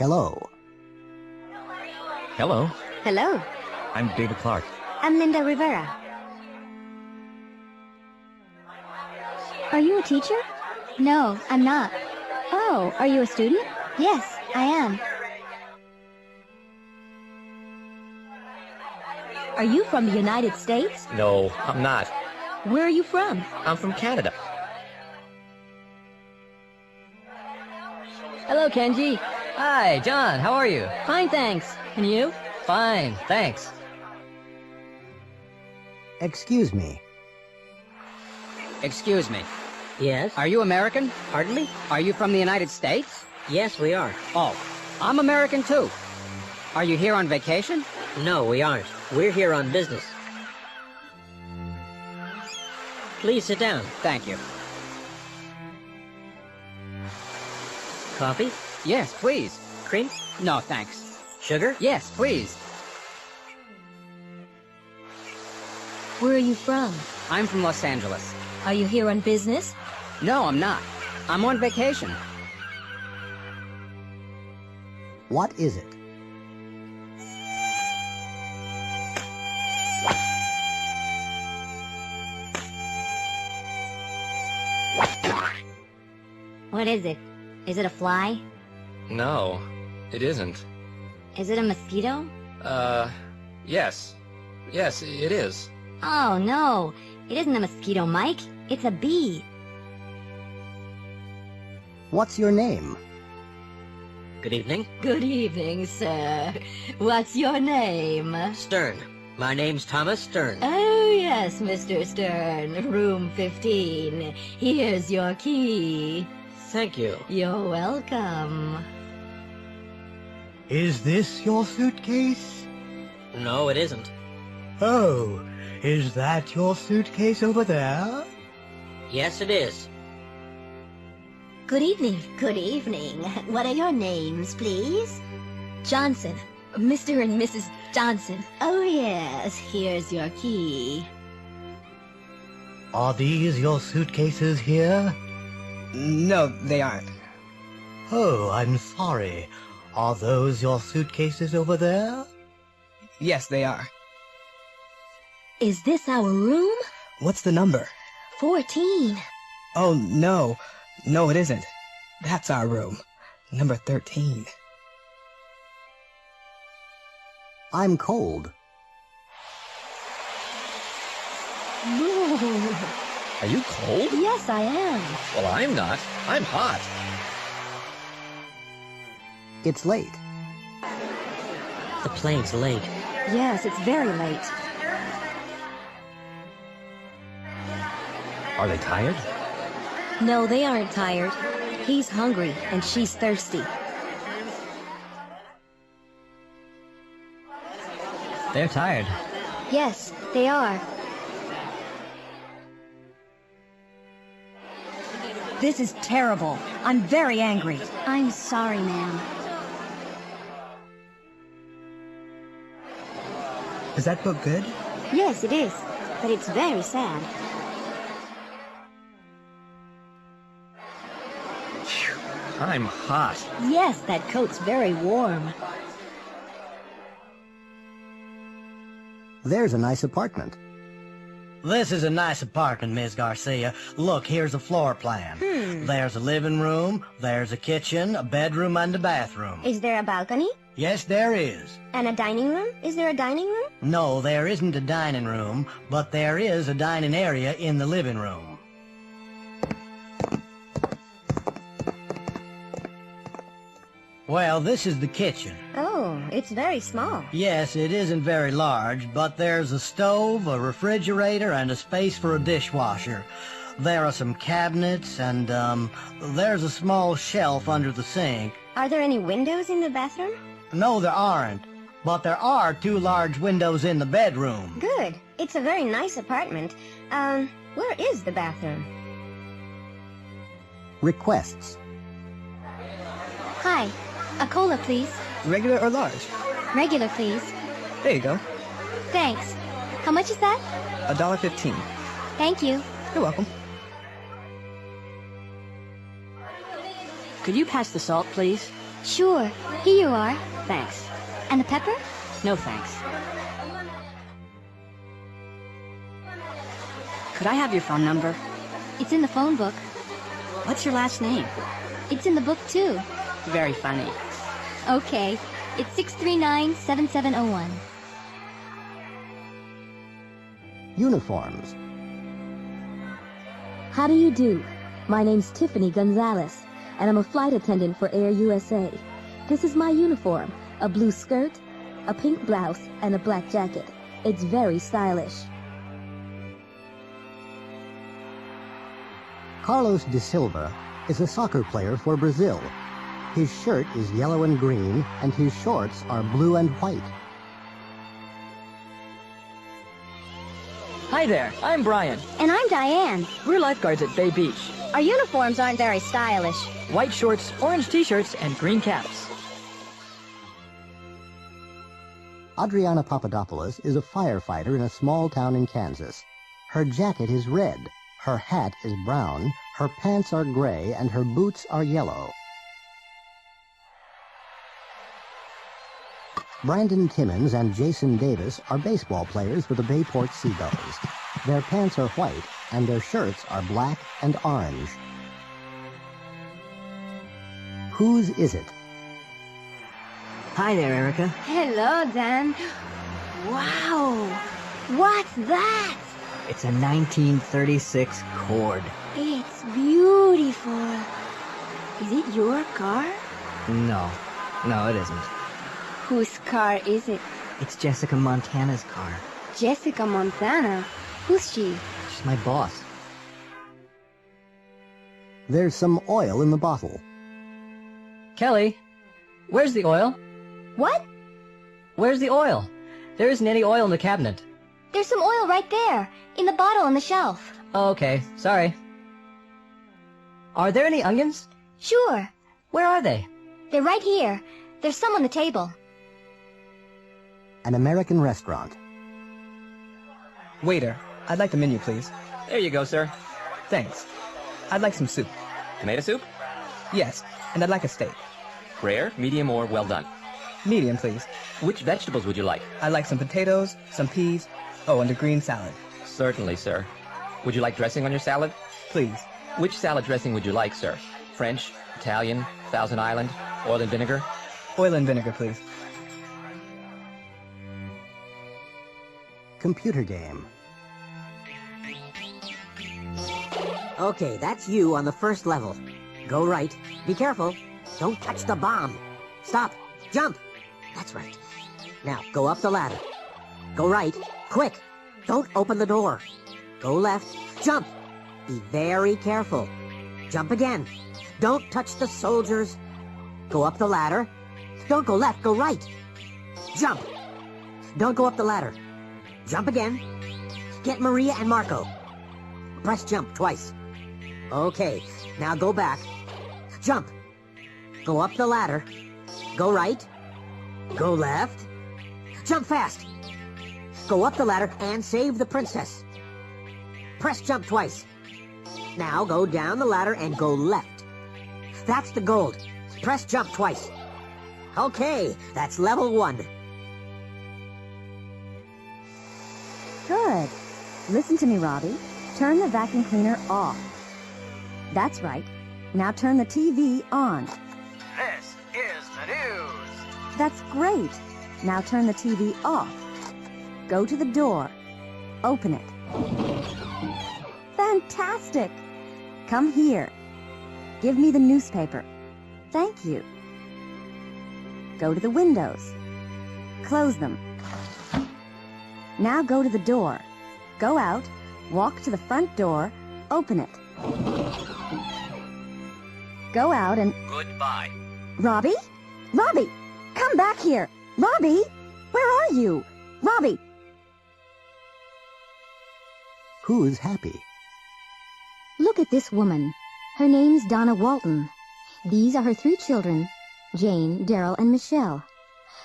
Hello. Hello. Hello. I'm David Clark. I'm Linda Rivera. Are you a teacher? No, I'm not. Oh, are you a student? Yes, I am. Are you from the United States? No, I'm not. Where are you from? I'm from Canada. Hello, Kenji. Hi, John. How are you? Fine, thanks. And you? Fine, thanks. Excuse me. Excuse me. Yes? Are you American? Pardon me? Are you from the United States? Yes, we are. Oh, I'm American too. Are you here on vacation? No, we aren't. We're here on business. Please sit down. Thank you. Coffee? Yes, please. Cream? No, thanks. Sugar? Yes, please. Where are you from? I'm from Los Angeles. Are you here on business? No, I'm not. I'm on vacation. What is it? What is it? Is it a fly? No, it isn't. Is it a mosquito? Yes. Yes, it is. Oh, no. It isn't a mosquito, Mike. It's a bee. What's your name? Good evening. Good evening, sir. What's your name? Stern. My name's Thomas Stern. Oh, yes, Mr. Stern. Room 15. Here's your key. Thank you. You're welcome. Is this your suitcase? No, it isn't. Oh, is that your suitcase over there? Yes, it is. Good evening. Good evening. What are your names, please? Johnson. Mr. and Mrs. Johnson. Oh, yes. Here's your key. Are these your suitcases here? No, they aren't. Oh, I'm sorry. Are those your suitcases over there? Yes, they are. Is this our room? What's the number? 14. Oh, no. No, it isn't. That's our room. Number 13. I'm cold. Are you cold? Yes, I am. Well, I'm not. I'm hot. It's late. The plane's late. Yes, it's very late. Are they tired? No, they aren't tired. He's hungry and she's thirsty. They're tired. Yes, they are. This is terrible. I'm very angry. I'm sorry, ma'am. Is that book good? Yes, it is. But it's very sad. I'm hot. Yes, that coat's very warm. There's a nice apartment. This is a nice apartment, Miss Garcia. Look, here's a floor plan. There's a living room, there's a kitchen, a bedroom, and a bathroom. Is there a balcony? Yes, there is. And a dining room? Is there a dining room? No, there isn't a dining room, but there is a dining area in the living room. Well, this is the kitchen. Oh, it's very small. Yes, it isn't very large, but there's a stove, a refrigerator, and a space for a dishwasher. There are some cabinets, and, there's a small shelf under the sink. Are there any windows in the bathroom? No, there aren't, but there are 2 large windows in the bedroom. Good. It's a very nice apartment. Where is the bathroom? Requests. Hi. A cola, please. Regular or large? Regular, please. There you go. Thanks. How much is that? $1.15. Thank you. You're welcome. Could you pass the salt, please? Sure. Here you are. Thanks. And the pepper? No thanks. Could I have your phone number? It's in the phone book. What's your last name? It's in the book, too. Very funny. Okay. It's 639-7701. Uniforms. How do you do? My name's Tiffany Gonzalez, and I'm a flight attendant for Air USA. This is my uniform, a blue skirt, a pink blouse, and a black jacket. It's very stylish. Carlos de Silva is a soccer player for Brazil. His shirt is yellow and green, and his shorts are blue and white. Hi there, I'm Brian. And I'm Diane. We're lifeguards at Bay Beach. Our uniforms aren't very stylish. White shorts, orange t-shirts, and green caps. Adriana Papadopoulos is a firefighter in a small town in Kansas. Her jacket is red, her hat is brown, her pants are gray, and her boots are yellow. Brandon Timmons and Jason Davis are baseball players for the Bayport Seagulls. Their pants are white, and their shirts are black and orange. Whose is it? Hi there, Erica. Hello, Dan. Wow. What's that? It's a 1936 Cord. It's beautiful. Is it your car? No, it isn't. Whose car is it? It's Jessica Montana's car. Jessica Montana? Who's she? She's my boss. There's some oil in the bottle. Kelly, where's the oil? What? Where's the oil? There isn't any oil in the cabinet. There's some oil right there, in the bottle on the shelf. Oh, okay, sorry. Are there any onions? Sure. Where are they? They're right here. There's some on the table. An American restaurant. Waiter, I'd like the menu, please. There you go, sir. Thanks. I'd like some soup. Tomato soup? Yes, and I'd like a steak. Rare, medium, or well done? Medium, please. Which vegetables would you like? I'd like some potatoes, some peas, and a green salad. Certainly, sir. Would you like dressing on your salad? Please. Which salad dressing would you like, sir? French, Italian, Thousand Island, oil and vinegar? Oil and vinegar, please. Computer game. Okay, that's you on the first level. Go right. Be careful. Don't touch the bomb. Stop. Jump. That's right. Now, go up the ladder. Go right. Quick. Don't open the door. Go left. Jump. Be very careful. Jump again. Don't touch the soldiers. Go up the ladder. Don't go left. Go right. Jump. Don't go up the ladder. Jump again. Get Maria and Marco. Press jump twice. Okay, now go back. Jump. Go up the ladder. Go right. Go left. Jump fast. Go up the ladder and save the princess. Press jump twice. Now go down the ladder and go left. That's the gold. Press jump twice. Okay, that's level 1. Good. Listen to me, Robbie. Turn the vacuum cleaner off. That's right. Now turn the TV on. This is the news. That's great. Now turn the TV off. Go to the door. Open it. Fantastic. Come here. Give me the newspaper. Thank you. Go to the windows. Close them. Now go to the door. Go out, walk to the front door, open it. Go out and... Goodbye. Robbie? Robbie! Come back here! Robbie! Where are you? Robbie! Who's happy? Look at this woman. Her name's Donna Walton. These are her 3 children, Jane, Daryl, and Michelle.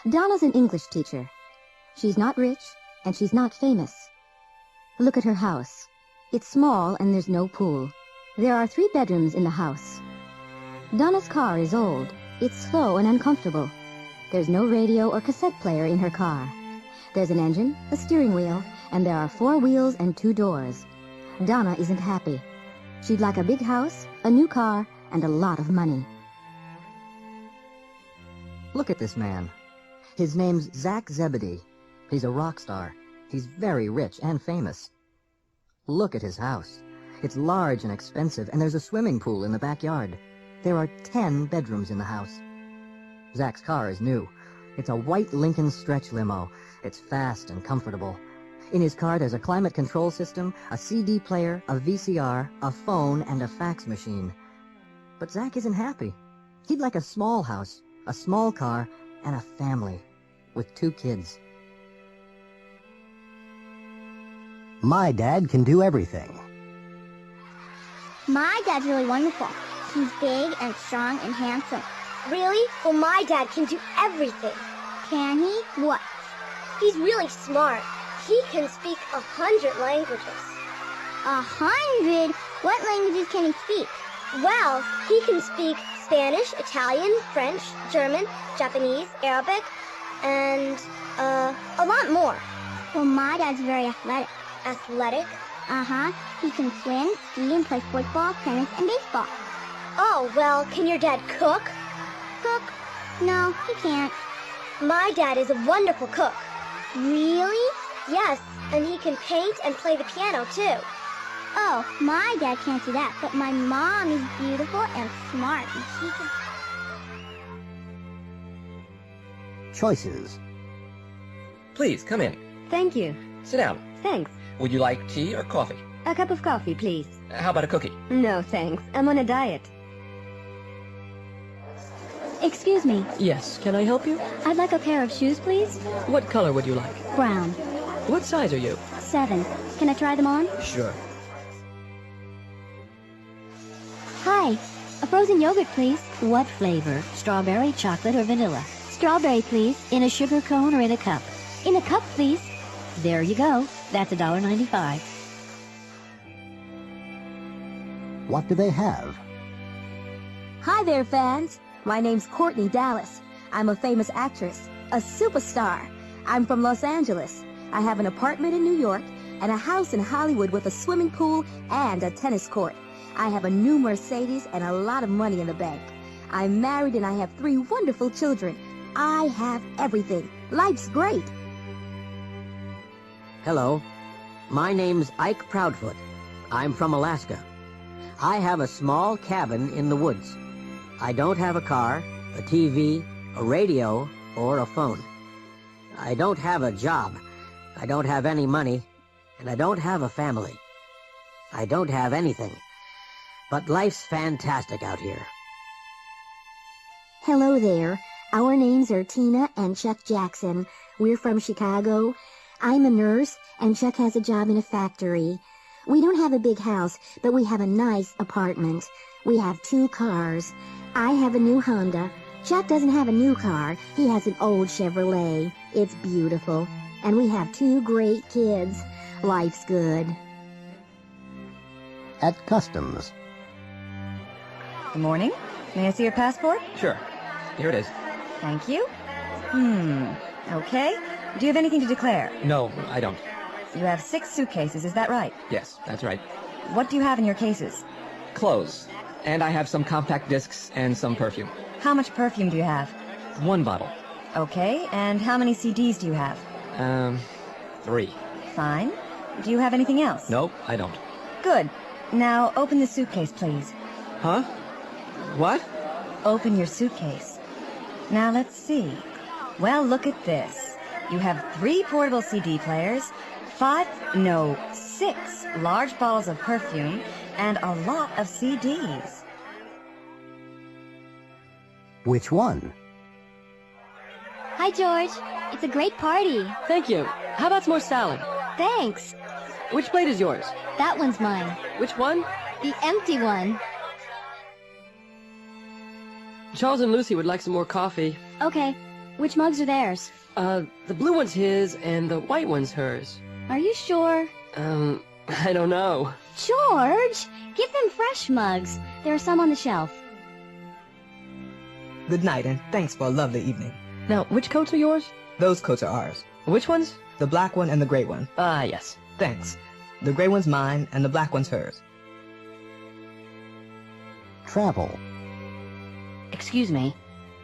Donna's an English teacher. She's not rich, and she's not famous. Look at her house. It's small and there's no pool. There are 3 bedrooms in the house. Donna's car is old, It's slow and uncomfortable. There's no radio or cassette player in her car. There's an engine, a steering wheel, and there are 4 wheels and 2 doors. Donna isn't happy. She'd like a big house, a new car, and a lot of money. Look at this man. His name's Zach Zebedee. He's a rock star. He's very rich and famous. Look at his house. It's large and expensive, and there's a swimming pool in the backyard. There are 10 bedrooms in the house. Zach's car is new. It's a white Lincoln stretch limo. It's fast and comfortable. In his car, there's a climate control system, a CD player, a VCR, a phone, and a fax machine. But Zach isn't happy. He'd like a small house, a small car, and a family with 2 kids. My dad can do everything. My dad's really wonderful. He's big and strong and handsome. Really? Well, my dad can do everything. Can he? What? He's really smart. He can speak 100 languages. 100? What languages can he speak? Well, he can speak Spanish, Italian, French, German, Japanese, Arabic, and, a lot more. Well, my dad's very athletic. Athletic? Uh-huh. He can swim, ski, and play football, tennis, and baseball. Oh, well, can your dad cook? Cook? No, he can't. My dad is a wonderful cook. Really? Yes, and he can paint and play the piano, too. Oh, my dad can't do that, but my mom is beautiful and smart, and she can... Choices. Please, come in. Thank you. Sit down. Thanks. Would you like tea or coffee? A cup of coffee, please. How about a cookie? No, thanks. I'm on a diet. Excuse me. Yes, can I help you? I'd like a pair of shoes, please. What color would you like? Brown. What size are you? 7. Can I try them on? Sure. Hi. A frozen yogurt, please. What flavor? Strawberry, chocolate, or vanilla? Strawberry, please. In a sugar cone or in a cup? In a cup, please. There you go. That's $1.95. What do they have? Hi there, fans. My name's Courtney Dallas. I'm a famous actress, a superstar. I'm from Los Angeles. I have an apartment in New York and a house in Hollywood with a swimming pool and a tennis court. I have a new Mercedes and a lot of money in the bank. I'm married and I have 3 wonderful children. I have everything. Life's great. Hello. My name's Ike Proudfoot. I'm from Alaska. I have a small cabin in the woods. I don't have a car, a TV, a radio, or a phone. I don't have a job. I don't have any money, and I don't have a family. I don't have anything. But life's fantastic out here. Hello there. Our names are Tina and Chuck Jackson. We're from Chicago. I'm a nurse, and Chuck has a job in a factory. We don't have a big house, but we have a nice apartment. We have 2 cars. I have a new Honda. Chuck doesn't have a new car. He has an old Chevrolet. It's beautiful. And we have 2 great kids. Life's good. At customs. Good morning. May I see your passport? Sure. Here it is. Thank you. Okay. Do you have anything to declare? No, I don't. You have 6 suitcases, is that right? Yes, that's right. What do you have in your cases? Clothes. And I have some compact discs and some perfume. How much perfume do you have? 1 bottle. Okay, and how many CDs do you have? 3. Fine. Do you have anything else? Nope, I don't. Good. Now open the suitcase, please. Huh? What? Open your suitcase. Now let's see. Well, look at this. You have 3 portable CD players, 6 large bottles of perfume, and a lot of CDs. Which one? Hi, George. It's a great party. Thank you. How about some more salad? Thanks. Which plate is yours? That one's mine. Which one? The empty one. Charles and Lucy would like some more coffee. Okay. Which mugs are theirs? The blue one's his and the white one's hers. Are you sure? I don't know. George! Give them fresh mugs. There are some on the shelf. Good night, and thanks for a lovely evening. Now, which coats are yours? Those coats are ours. Which ones? The black one and the gray one. Ah, yes. Thanks. The gray one's mine, and the black one's hers. Travel. Excuse me.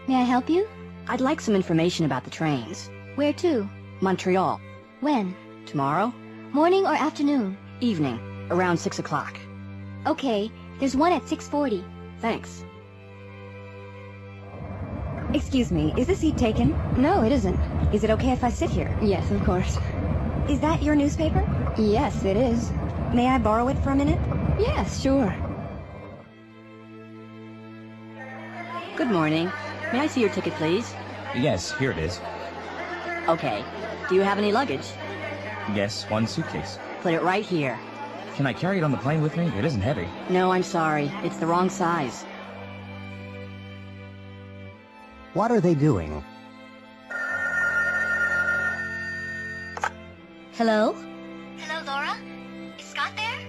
May I help you? I'd like some information about the trains. Where to? Montreal. When? Tomorrow? Morning or afternoon? Evening. Around 6 o'clock. Okay, there's one at 6:40. Thanks. Excuse me, is the seat taken? No, it isn't. Is it okay if I sit here? Yes, of course. Is that your newspaper? Yes, it is. May I borrow it for a minute? Yes, sure. Good morning. May I see your ticket, please? Yes, here it is. Okay. Do you have any luggage? Yes, one suitcase. Put it right here. Can I carry it on the plane with me? It isn't heavy. No, I'm sorry. It's the wrong size. What are they doing? Hello? Hello, Laura? Is Scott there?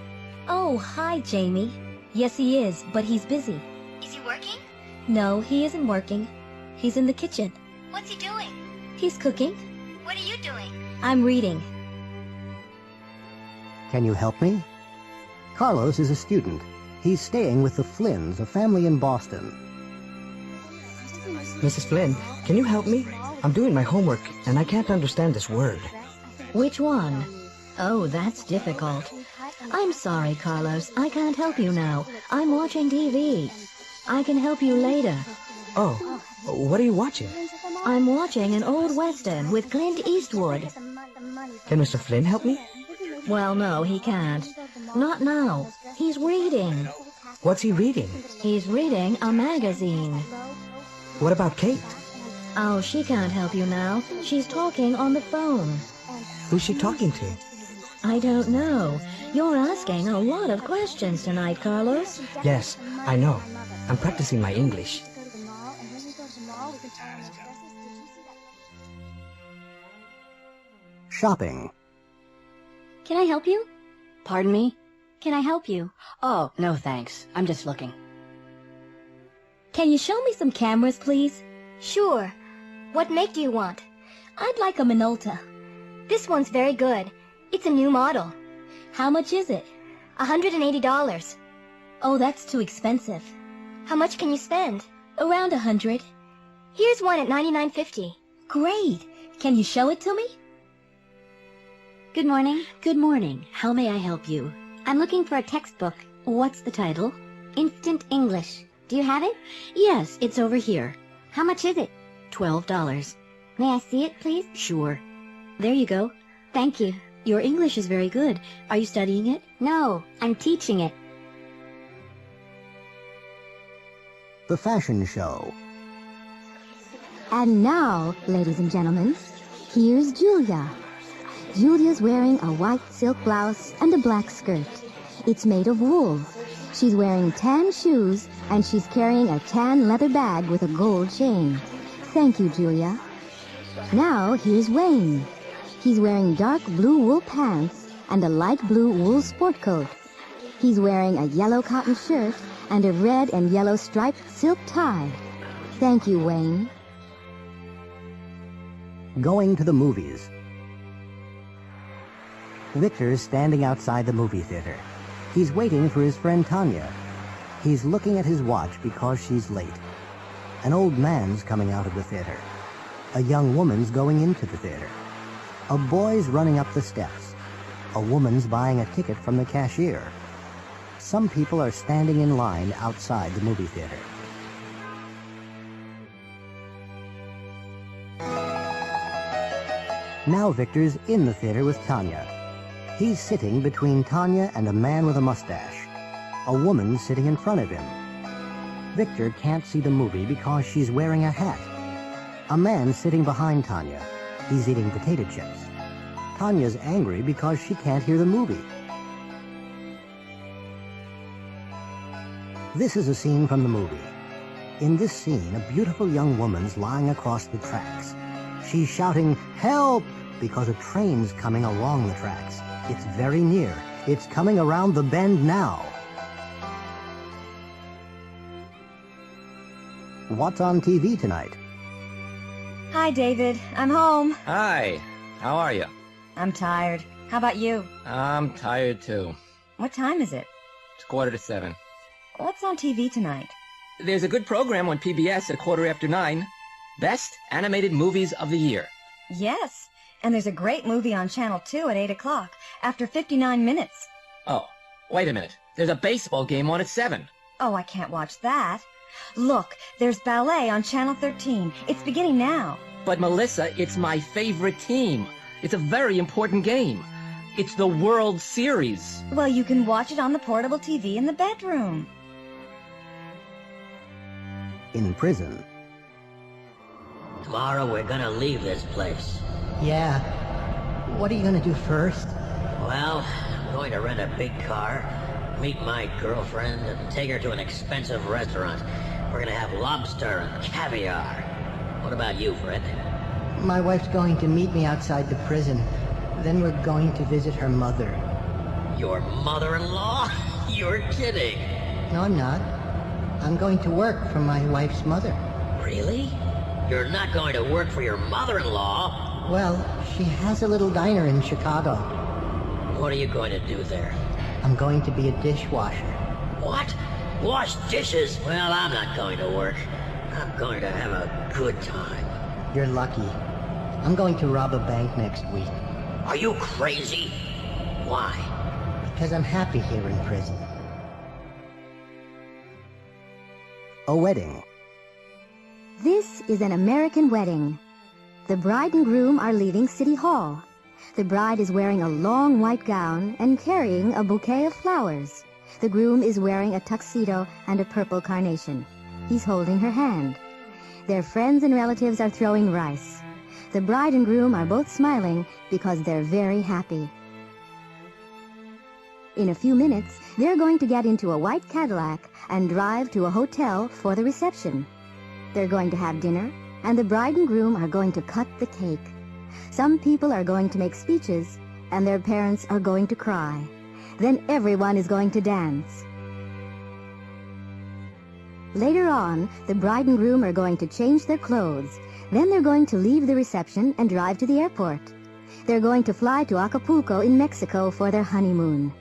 Oh, hi, Jamie. Yes, he is, but he's busy. Is he working? No, he isn't working. He's in the kitchen. What's he doing? He's cooking. What are you doing? I'm reading. Can you help me? Carlos is a student. He's staying with the Flynns, a family in Boston. Mrs. Flynn, can you help me? I'm doing my homework, and I can't understand this word. Which one? Oh, that's difficult. I'm sorry, Carlos. I can't help you now. I'm watching TV. I can help you later. Oh, what are you watching? I'm watching an old Western with Clint Eastwood. Can Mr. Flynn help me? Well, no, he can't. Not now. He's reading. What's he reading? He's reading a magazine. What about Kate? Oh, she can't help you now. She's talking on the phone. Who's she talking to? I don't know. You're asking a lot of questions tonight, Carlos. Yes, I know. I'm practicing my English. Shopping. Can I help you? Pardon me? Can I help you? Oh, no thanks. I'm just looking. Can you show me some cameras, please? Sure. What make do you want? I'd like a Minolta. This one's very good. It's a new model. How much is it? $180. Oh, that's too expensive. How much can you spend? Around 100. Here's one at $99.50. Great. Can you show it to me? Good morning. Good morning. How may I help you? I'm looking for a textbook. What's the title? Instant English. Do you have it? Yes, it's over here. How much is it? $12. May I see it, please? Sure. There you go. Thank you. Your English is very good. Are you studying it? No, I'm teaching it. The fashion show. And now, ladies and gentlemen, here's Julia. Julia's wearing a white silk blouse and a black skirt. It's made of wool. She's wearing tan shoes, and she's carrying a tan leather bag with a gold chain. Thank you, Julia. Now, here's Wayne. He's wearing dark blue wool pants and a light blue wool sport coat. He's wearing a yellow cotton shirt and a red and yellow striped silk tie. Thank you, Wayne. Going to the movies. Victor's standing outside the movie theater. He's waiting for his friend Tanya. He's looking at his watch because she's late. An old man's coming out of the theater. A young woman's going into the theater. A boy's running up the steps. A woman's buying a ticket from the cashier. Some people are standing in line outside the movie theater. Now Victor's in the theater with Tanya. He's sitting between Tanya and a man with a mustache. A woman sitting in front of him. Victor can't see the movie because she's wearing a hat. A man sitting behind Tanya. He's eating potato chips. Tanya's angry because she can't hear the movie. This is a scene from the movie. In this scene, a beautiful young woman's lying across the tracks. She's shouting, "Help!" because a train's coming along the tracks. It's very near. It's coming around the bend now. What's on TV tonight? Hi, David. I'm home. Hi. How are you? I'm tired. How about you? I'm tired, too. What time is it? It's 6:45. What's on TV tonight? There's a good program on PBS at 9:15. Best Animated Movies of the Year. Yes. And there's a great movie on Channel 2 at 8 o'clock, after 59 minutes. Oh, wait a minute. There's a baseball game on at 7. Oh, I can't watch that. Look, there's ballet on Channel 13. It's beginning now. But, Melissa, it's my favorite team. It's a very important game. It's the World Series. Well, you can watch it on the portable TV in the bedroom. In prison. Tomorrow we're gonna leave this place. Yeah. What are you gonna do first? Well, I'm going to rent a big car, meet my girlfriend, and take her to an expensive restaurant. We're gonna have lobster and caviar. What about you, Fred? My wife's going to meet me outside the prison. Then we're going to visit her mother. Your mother-in-law? You're kidding. No, I'm not. I'm going to work for my wife's mother. Really? You're not going to work for your mother-in-law? Well, she has a little diner in Chicago. What are you going to do there? I'm going to be a dishwasher. What? Wash dishes? Well, I'm not going to work. I'm going to have a good time. You're lucky. I'm going to rob a bank next week. Are you crazy? Why? Because I'm happy here in prison. A wedding. This is an American wedding. The bride and groom are leaving City Hall. The bride is wearing a long white gown and carrying a bouquet of flowers. The groom is wearing a tuxedo and a purple carnation. He's holding her hand. Their friends and relatives are throwing rice. The bride and groom are both smiling because they're very happy. In a few minutes, they're going to get into a white Cadillac and drive to a hotel for the reception. They're going to have dinner, and the bride and groom are going to cut the cake. Some people are going to make speeches, and their parents are going to cry. Then everyone is going to dance. Later on, the bride and groom are going to change their clothes. Then they're going to leave the reception and drive to the airport. They're going to fly to Acapulco in Mexico for their honeymoon.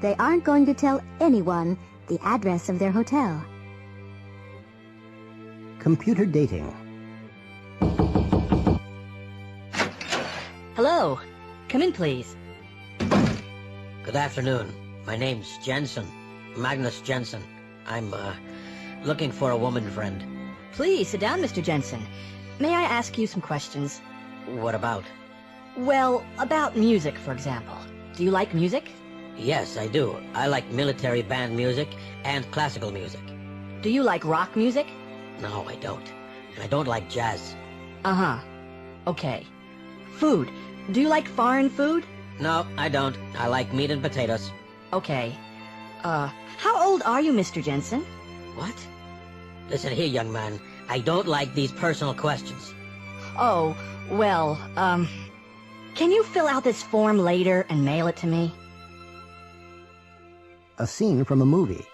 They aren't going to tell anyone the address of their hotel. Computer dating. Hello. Come in, please. Good afternoon. My name's Jensen. Magnus Jensen. I'm, looking for a woman friend. Please, sit down, Mr. Jensen. May I ask you some questions? What about? Well, about music, for example. Do you like music? Yes, I do. I like military band music and classical music. Do you like rock music? No, I don't. I don't like jazz. Uh-huh. Okay. Food. Do you like foreign food? No, I don't. I like meat and potatoes. Okay. How old are you, Mr. Jensen? What? Listen here, young man. I don't like these personal questions. Oh, well, can you fill out this form later and mail it to me? A scene from a movie.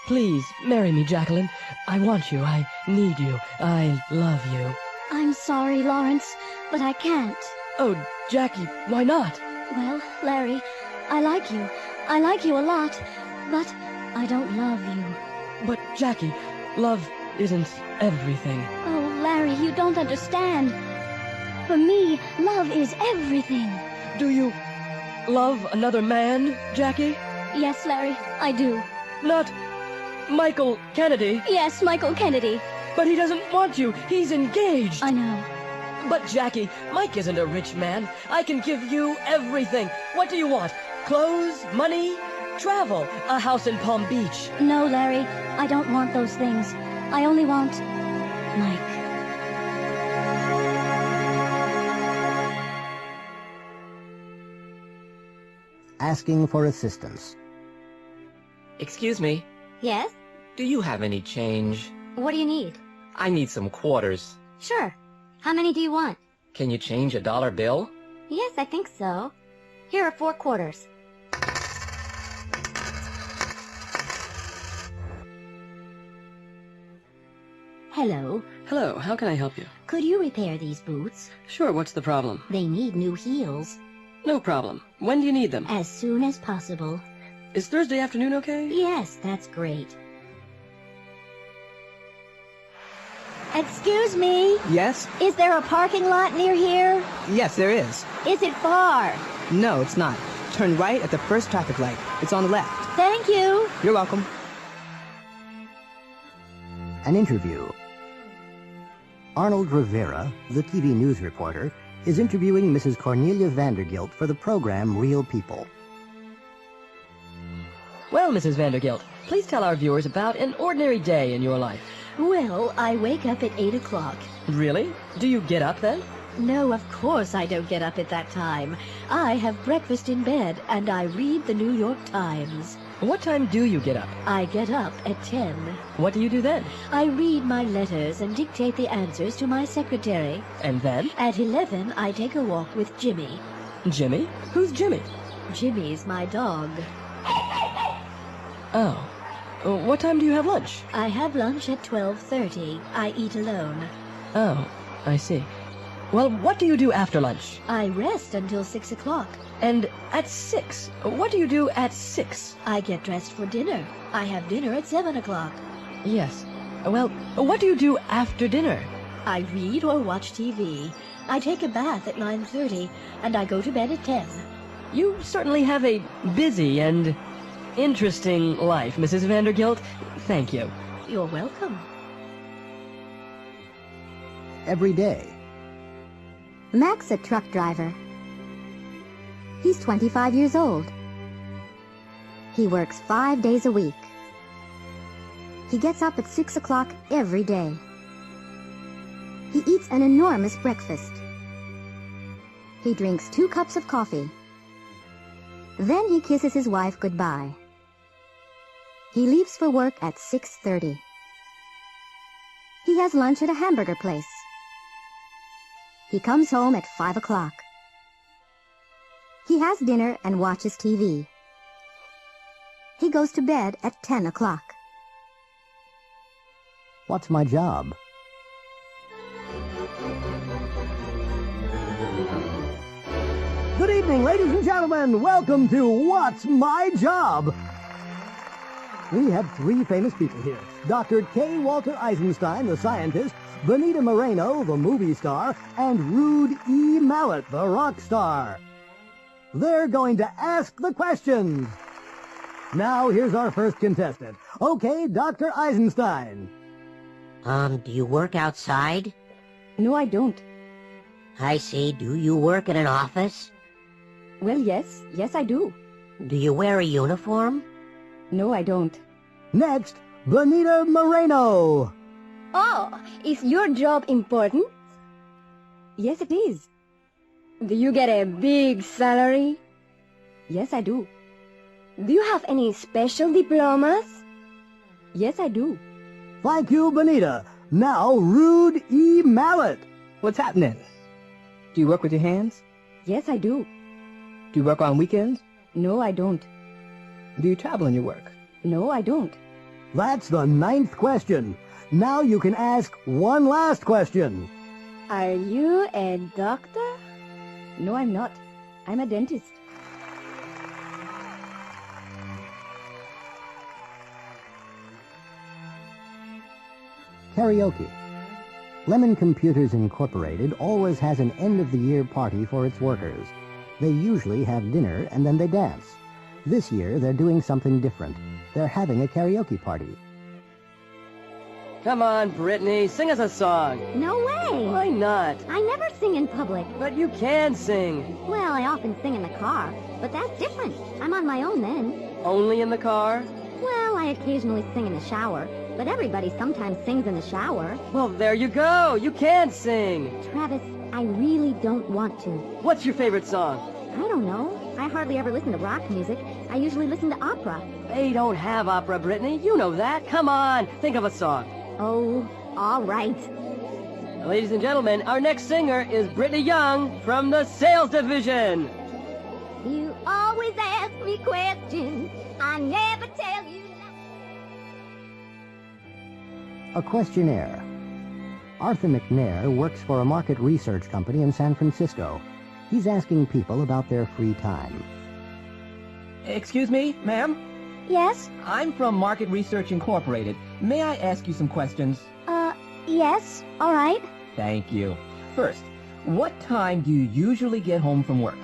Please, marry me, Jacqueline. I want you. I need you. I love you. I'm sorry, Lawrence, but I can't. Oh, Jackie, why not? Well, Larry, I like you. I like you a lot, but I don't love you. But, Jackie, love isn't everything. Oh, Larry, you don't understand. For me, love is everything. Do you love another man, Jackie? Yes, Larry, I do. Not Michael Kennedy? Yes, Michael Kennedy. But he doesn't want you. He's engaged. I know. But, Jackie, Mike isn't a rich man. I can give you everything. What do you want? Clothes? Money? Travel? A house in Palm Beach? No, Larry, I don't want those things. I only want Mike. Asking for assistance. Excuse me. Yes? Do you have any change? What do you need? I need some quarters. Sure. How many do you want? Can you change a dollar bill? Yes, I think so. Here are 4 quarters. Hello. Hello, how can I help you? Could you repair these boots? Sure, what's the problem? They need new heels. No problem. When do you need them? As soon as possible. Is Thursday afternoon okay? Yes, that's great. Excuse me? Yes? Is there a parking lot near here? Yes, there is. Is it far? No, it's not. Turn right at the first traffic light. It's on the left. Thank you. You're welcome. An interview. Arnold Rivera, the TV news reporter, is interviewing Mrs. Cornelia Vandergilt for the program Real People. Well, Mrs. Vandergilt, please tell our viewers about an ordinary day in your life. Well, I wake up at 8 o'clock. Really? Do you get up then? No, of course I don't get up at that time. I have breakfast in bed, and I read the New York Times. What time do you get up? I get up at 10. What do you do then? I read my letters and dictate the answers to my secretary. And then? At 11, I take a walk with Jimmy. Jimmy? Who's Jimmy? Jimmy's my dog. Oh. What time do you have lunch? I have lunch at 12:30. I eat alone. Oh, I see. Well, what do you do after lunch? I rest until 6 o'clock. And at 6? What do you do at 6? I get dressed for dinner. I have dinner at 7 o'clock. Yes. Well, what do you do after dinner? I read or watch TV. I take a bath at 9:30, and I go to bed at 10. You certainly have a busy and interesting life, Mrs. Vandergilt. Thank you. You're welcome. Every day. Mac's a truck driver. He's 25 years old. He works 5 days a week. He gets up at 6 o'clock every day. He eats an enormous breakfast. He drinks 2 cups of coffee. Then he kisses his wife goodbye. He leaves for work at 6:30. He has lunch at a hamburger place. He comes home at 5 o'clock. He has dinner and watches TV. He goes to bed at 10 o'clock. What's my job? Good evening, ladies and gentlemen. Welcome to What's My Job? We have 3 famous people here. Dr. K. Walter Eisenstein, the scientist, Benita Moreno, the movie star, and Rude E. Mallet, the rock star. They're going to ask the questions. Now, here's our first contestant. Okay, Dr. Eisenstein. Do you work outside? No, I don't. I see. Do you work in an office? Well, yes. Yes, I do. Do you wear a uniform? No, I don't. Next, Benita Moreno. Oh, is your job important? Yes, it is. Do you get a big salary? Yes, I do. Do you have any special diplomas? Yes, I do. Thank you, Benita. Now, Rude E. Mallet. What's happening? Do you work with your hands? Yes, I do. Do you work on weekends? No, I don't. Do you travel in your work? No, I don't. That's the 9th question. Now you can ask one last question. Are you a doctor? No, I'm not. I'm a dentist. Karaoke. Lemon Computers Incorporated always has an end-of-the-year party for its workers. They usually have dinner and then they dance. This year, they're doing something different. They're having a karaoke party. Come on, Brittany, sing us a song. No way! Why not? I never sing in public. But you can sing. Well, I often sing in the car, but that's different. I'm on my own then. Only in the car? Well, I occasionally sing in the shower, but everybody sometimes sings in the shower. Well, there you go. You can sing. Travis, I really don't want to. What's your favorite song? I don't know. I hardly ever listen to rock music. I usually listen to opera. They don't have opera, Brittany. You know that. Come on, think of a song. Oh, all right. Ladies and gentlemen, our next singer is Brittany Young from the sales division. You always ask me questions. I never tell you. A questionnaire. Arthur McNair works for a market research company in San Francisco. He's asking people about their free time. Excuse me, ma'am? Yes? I'm from Market Research Incorporated. May I ask you some questions? Yes. All right. Thank you. First, what time do you usually get home from work?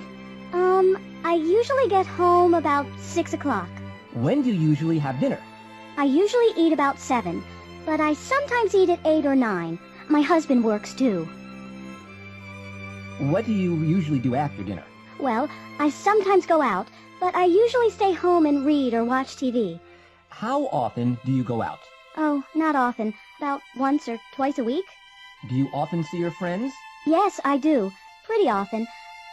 I usually get home about 6 o'clock. When do you usually have dinner? I usually eat about 7, but I sometimes eat at 8 or 9. My husband works too. What do you usually do after dinner? Well, I sometimes go out, but I usually stay home and read or watch TV. How often do you go out? Oh, not often. About once or twice a week. Do you often see your friends? Yes, I do. Pretty often.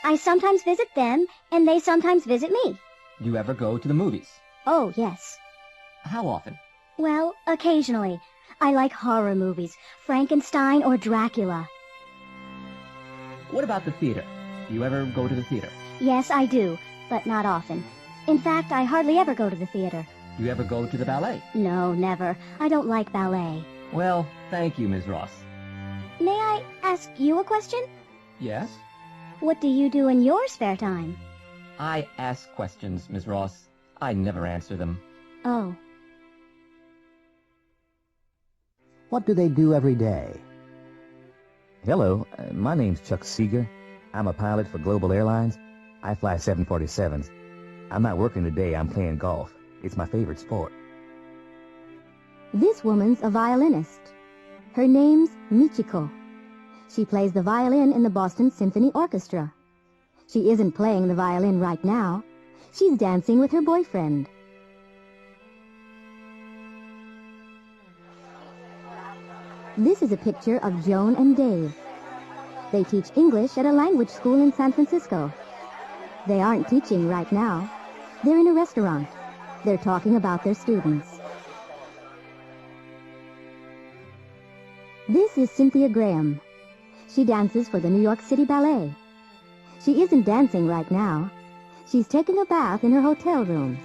I sometimes visit them, and they sometimes visit me. Do you ever go to the movies? Oh, yes. How often? Well, occasionally. I like horror movies, Frankenstein or Dracula. What about the theater? Do you ever go to the theater? Yes, I do, but not often. In fact, I hardly ever go to the theater. Do you ever go to the ballet? No, never. I don't like ballet. Well, thank you, Ms. Ross. May I ask you a question? Yes? What do you do in your spare time? I ask questions, Ms. Ross. I never answer them. Oh. What do they do every day? Hello, my name's Chuck Seeger. I'm a pilot for Global Airlines. I fly 747s. I'm not working today, I'm playing golf. It's my favorite sport. This woman's a violinist. Her name's Michiko. She plays the violin in the Boston Symphony Orchestra. She isn't playing the violin right now. She's dancing with her boyfriend. This is a picture of Joan and Dave. They teach English at a language school in San Francisco. They aren't teaching right now. They're in a restaurant. They're talking about their students. This is Cynthia Graham. She dances for the New York City Ballet. She isn't dancing right now. She's taking a bath in her hotel room.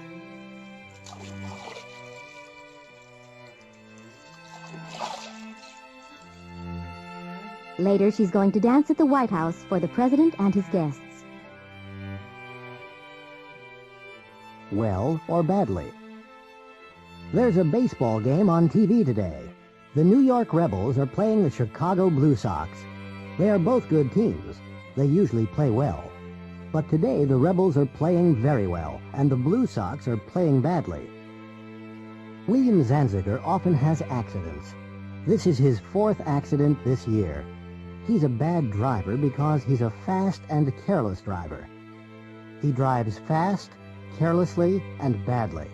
Later, she's going to dance at the White House for the president and his guests. Well or badly? There's a baseball game on TV today. The New York Rebels are playing the Chicago Blue Sox. They are both good teams. They usually play well. But today the Rebels are playing very well, and the Blue Sox are playing badly. William Zanziger often has accidents. This is his 4th accident this year. He's a bad driver because he's a fast and careless driver. He drives fast, carelessly, and badly.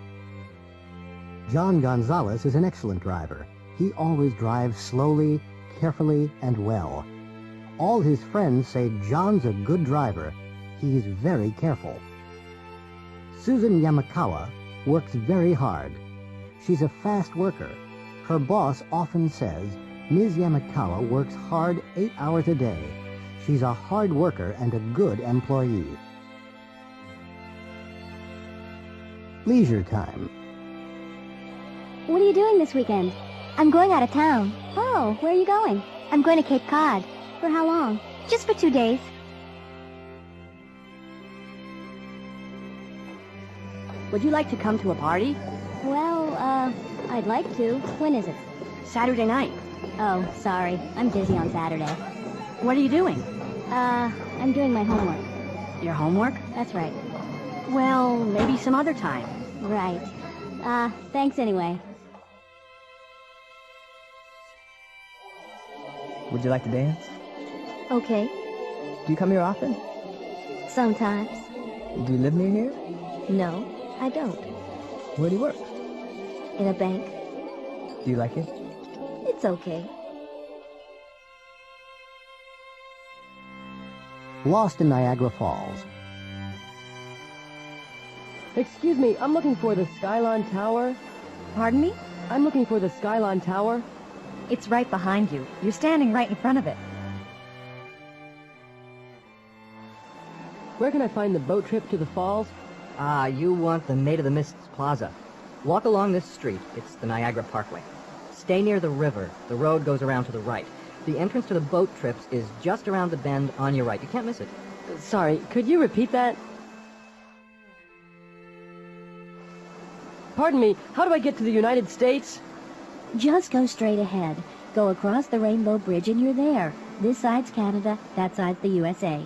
John Gonzalez is an excellent driver. He always drives slowly, carefully, and well. All his friends say John's a good driver. He's very careful. Susan Yamakawa works very hard. She's a fast worker. Her boss often says, Ms. Yamakawa works hard 8 hours a day. She's a hard worker and a good employee. Leisure time. What are you doing this weekend? I'm going out of town. Oh, where are you going? I'm going to Cape Cod. For how long? Just for 2 days. Would you like to come to a party? Well, I'd like to. When is it? Saturday night. Oh, sorry. I'm busy on Saturday. What are you doing? I'm doing my homework. Your homework? That's right. Well, maybe some other time. Right. Thanks anyway. Would you like to dance? Okay. Do you come here often? Sometimes. Do you live near here? No, I don't. Where do you work? In a bank. Do you like it? It's okay. Lost in Niagara Falls. Excuse me, I'm looking for the Skyline Tower. Pardon me? I'm looking for the Skyline Tower. It's right behind you. You're standing right in front of it. Where can I find the boat trip to the falls? You want the Maid of the Mists Plaza. Walk along this street. It's the Niagara Parkway. Stay near the river. The road goes around to the right. The entrance to the boat trips is just around the bend on your right. You can't miss it. Sorry, could you repeat that? Pardon me, how do I get to the United States? Just go straight ahead. Go across the Rainbow Bridge and you're there. This side's Canada, that side's the USA.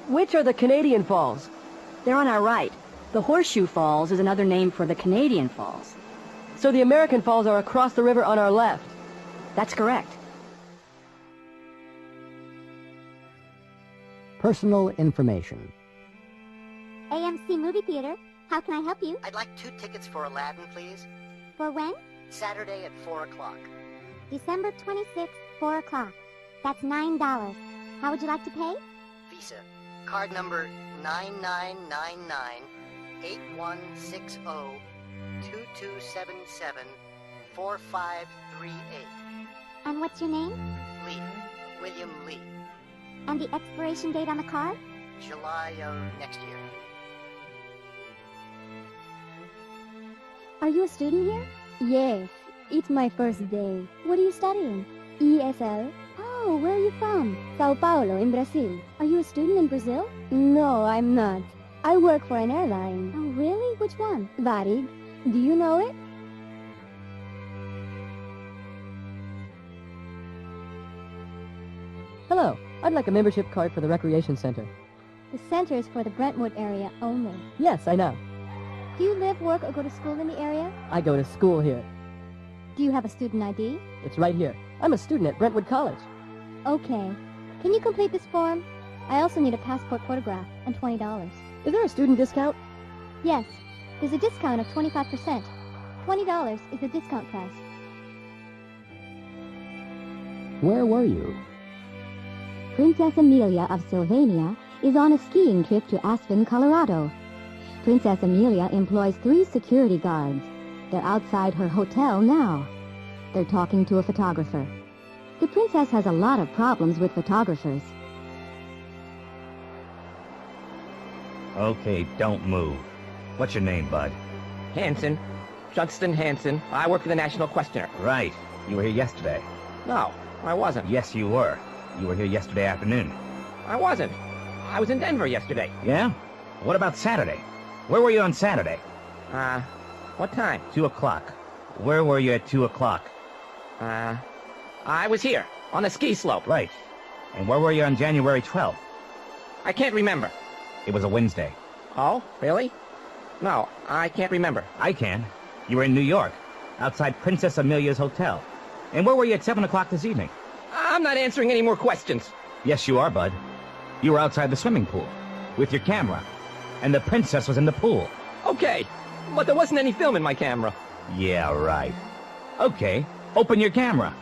Which are the Canadian Falls? They're on our right. The Horseshoe Falls is another name for the Canadian Falls. So the American Falls are across the river on our left. That's correct. Personal information. AMC Movie Theater. How can I help you? I'd like 2 tickets for Aladdin, please. For when? Saturday at 4 o'clock. December 26th, 4 o'clock. That's $9. How would you like to pay? Visa. Card number 9999-8160-2277-4538. And what's your name? Lee. William Lee. And the expiration date on the card? July of next year. Are you a student here? Yes, it's my first day. What are you studying? ESL. Oh, where are you from? Sao Paulo, in Brazil. Are you a student in Brazil? No, I'm not. I work for an airline. Oh, really? Which one? Varig. Do you know it? Hello, I'd like a membership card for the Recreation Center. The center is for the Brentwood area only. Yes, I know. Do you live, work, or go to school in the area? I go to school here. Do you have a student ID? It's right here. I'm a student at Brentwood College. Okay. Can you complete this form? I also need a passport photograph and $20. Is there a student discount? Yes. There's a discount of 25%. $20 is the discount price. Where were you? Princess Amelia of Sylvania is on a skiing trip to Aspen, Colorado. Princess Amelia employs 3 security guards. They're outside her hotel now. They're talking to a photographer. The princess has a lot of problems with photographers. Okay, don't move. What's your name, bud? Hanson. Justin Hanson. I work for the National Questioner. Right. You were here yesterday. No, I wasn't. Yes, you were. You were here yesterday afternoon. I wasn't. I was in Denver yesterday. Yeah? What about Saturday? Where were you on Saturday? What time? 2 o'clock. Where were you at 2 o'clock? I was here, on the ski slope. Right. And where were you on January 12th? I can't remember. It was a Wednesday. Oh, really? No, I can't remember. I can. You were in New York, outside Princess Amelia's hotel. And where were you at 7 o'clock this evening? I'm not answering any more questions. Yes, you are, bud. You were outside the swimming pool, with your camera. And the princess was in the pool. Okay, but there wasn't any film in my camera. Yeah, right. Okay, open your camera.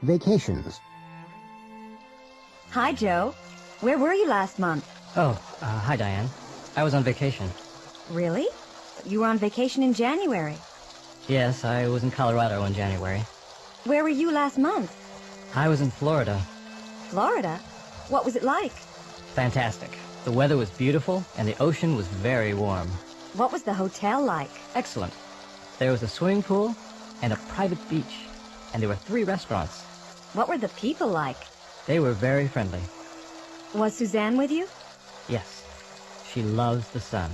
Vacations. Hi, Joe. Where were you last month? Oh, hi, Diane. I was on vacation. Really? You were on vacation in January. Yes, I was in Colorado in January. Where were you last month? I was in Florida. Florida? What was it like? Fantastic. The weather was beautiful, and the ocean was very warm. What was the hotel like? Excellent. There was a swimming pool and a private beach, and there were 3 restaurants. What were the people like? They were very friendly. Was Suzanne with you? Yes. She loves the sun.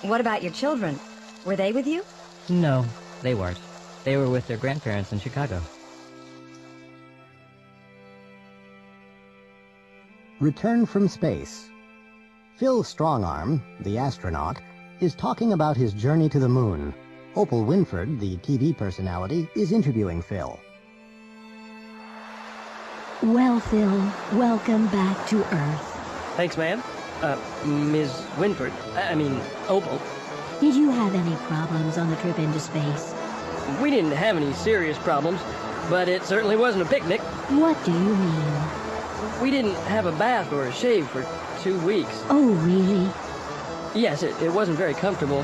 What about your children? Were they with you? No, they weren't. They were with their grandparents in Chicago. Return from space. Phil Strongarm, the astronaut, is talking about his journey to the moon. Opal Winford, the TV personality, is interviewing Phil. Well, Phil, welcome back to Earth. Thanks, ma'am. Ms. Winford. Opal. Did you have any problems on the trip into space? We didn't have any serious problems, but it certainly wasn't a picnic. What do you mean? We didn't have a bath or a shave for 2 weeks. Oh, really? Yes, it wasn't very comfortable.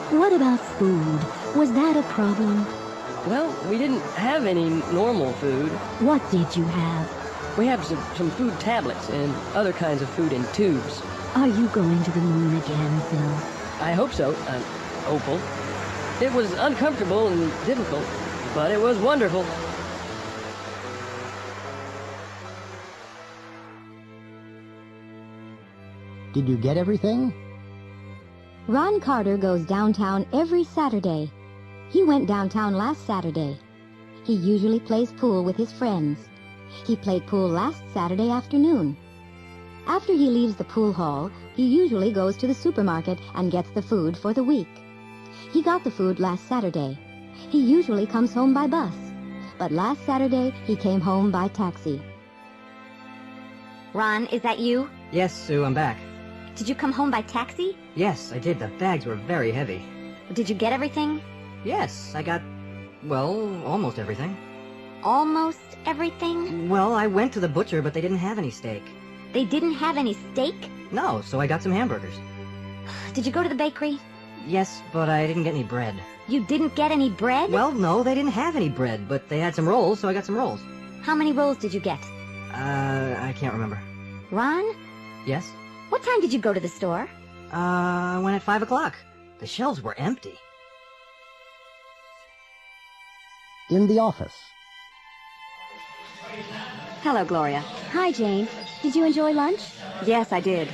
What about food? Was that a problem? Well, we didn't have any normal food. What did you have? We have some food tablets and other kinds of food in tubes. Are you going to the moon again, Phil? I hope so, Opal. It was uncomfortable and difficult, but it was wonderful. Did you get everything? Ron Carter goes downtown every Saturday. He went downtown last Saturday. He usually plays pool with his friends. He played pool last Saturday afternoon. After he leaves the pool hall, he usually goes to the supermarket and gets the food for the week. He got the food last Saturday. He usually comes home by bus, but last Saturday he came home by taxi. Ron, is that you? Yes, Sue, I'm back. Did you come home by taxi? Yes, I did. The bags were very heavy. Did you get everything? Yes, I got, well, almost everything. Almost everything? Well, I went to the butcher, but they didn't have any steak. They didn't have any steak? No, so I got some hamburgers. Did you go to the bakery? Yes, but I didn't get any bread. You didn't get any bread? Well, no, they didn't have any bread, but they had some rolls, so I got some rolls. How many rolls did you get? I can't remember. Ron? Yes? What time did you go to the store? I went at 5 o'clock. The shelves were empty. In the office. Hello, Gloria. Hi, Jane. Did you enjoy lunch? Yes, I did.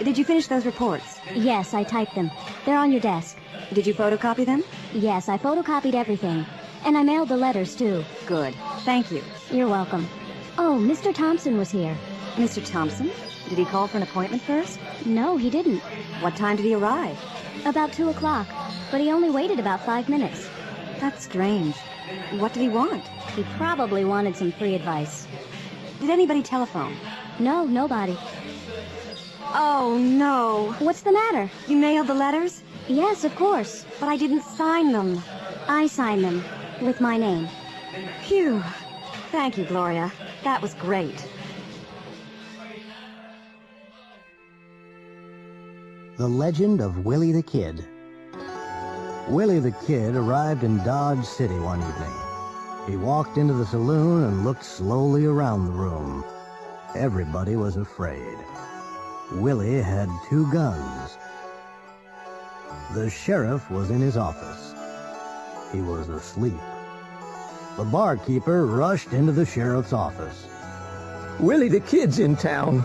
Did you finish those reports? Yes, I typed them. They're on your desk. Did you photocopy them? Yes, I photocopied everything. And I mailed the letters, too. Good. Thank you. You're welcome. Oh, Mr. Thompson was here. Mr. Thompson? Did he call for an appointment first? No, he didn't. What time did he arrive? About 2 o'clock. But he only waited about 5 minutes. That's strange. What did he want? He probably wanted some free advice. Did anybody telephone? No, nobody. Oh, no. What's the matter? You mailed the letters? Yes, of course. But I didn't sign them. I signed them. With my name. Phew. Thank you, Gloria. That was great. The Legend of Willie the Kid. Willie the Kid arrived in Dodge City one evening. He walked into the saloon and looked slowly around the room. Everybody was afraid. Willie had 2 guns. The sheriff was in his office. He was asleep. The barkeeper rushed into the sheriff's office. Willie the Kid's in town.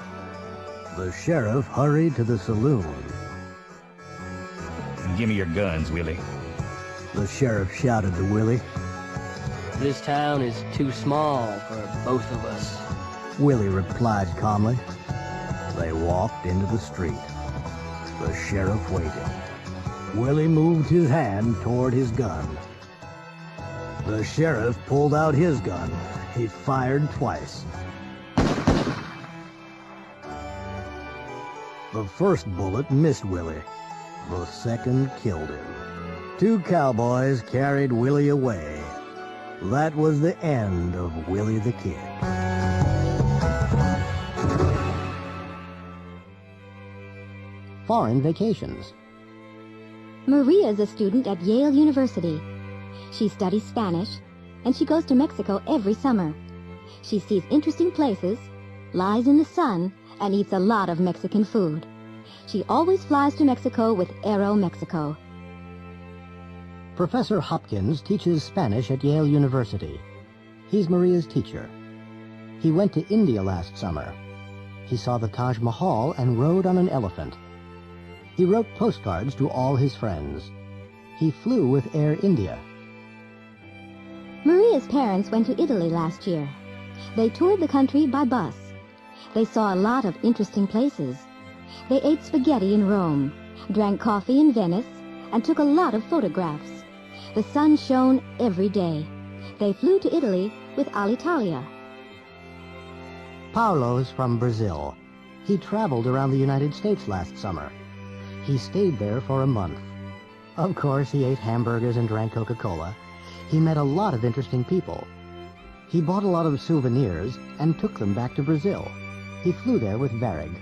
The sheriff hurried to the saloon. Give me your guns, Willie. The sheriff shouted to Willie. This town is too small for both of us. Willie replied calmly. They walked into the street. The sheriff waited. Willie moved his hand toward his gun. The sheriff pulled out his gun. He fired twice. The first bullet missed Willie. The second killed him. 2 cowboys carried Willie away. That was the end of Willie the Kid. Foreign vacations. Maria is a student at Yale University. She studies Spanish, and she goes to Mexico every summer. She sees interesting places, lies in the sun, and eats a lot of Mexican food. She always flies to Mexico with Aeromexico. Professor Hopkins teaches Spanish at Yale University. He's Maria's teacher. He went to India last summer. He saw the Taj Mahal and rode on an elephant. He wrote postcards to all his friends. He flew with Air India. Maria's parents went to Italy last year. They toured the country by bus. They saw a lot of interesting places. They ate spaghetti in Rome, drank coffee in Venice, and took a lot of photographs. The sun shone every day. They flew to Italy with Alitalia. Paulo's from Brazil. He traveled around the United States last summer. He stayed there for a month. Of course, he ate hamburgers and drank Coca-Cola. He met a lot of interesting people. He bought a lot of souvenirs and took them back to Brazil. He flew there with Varig.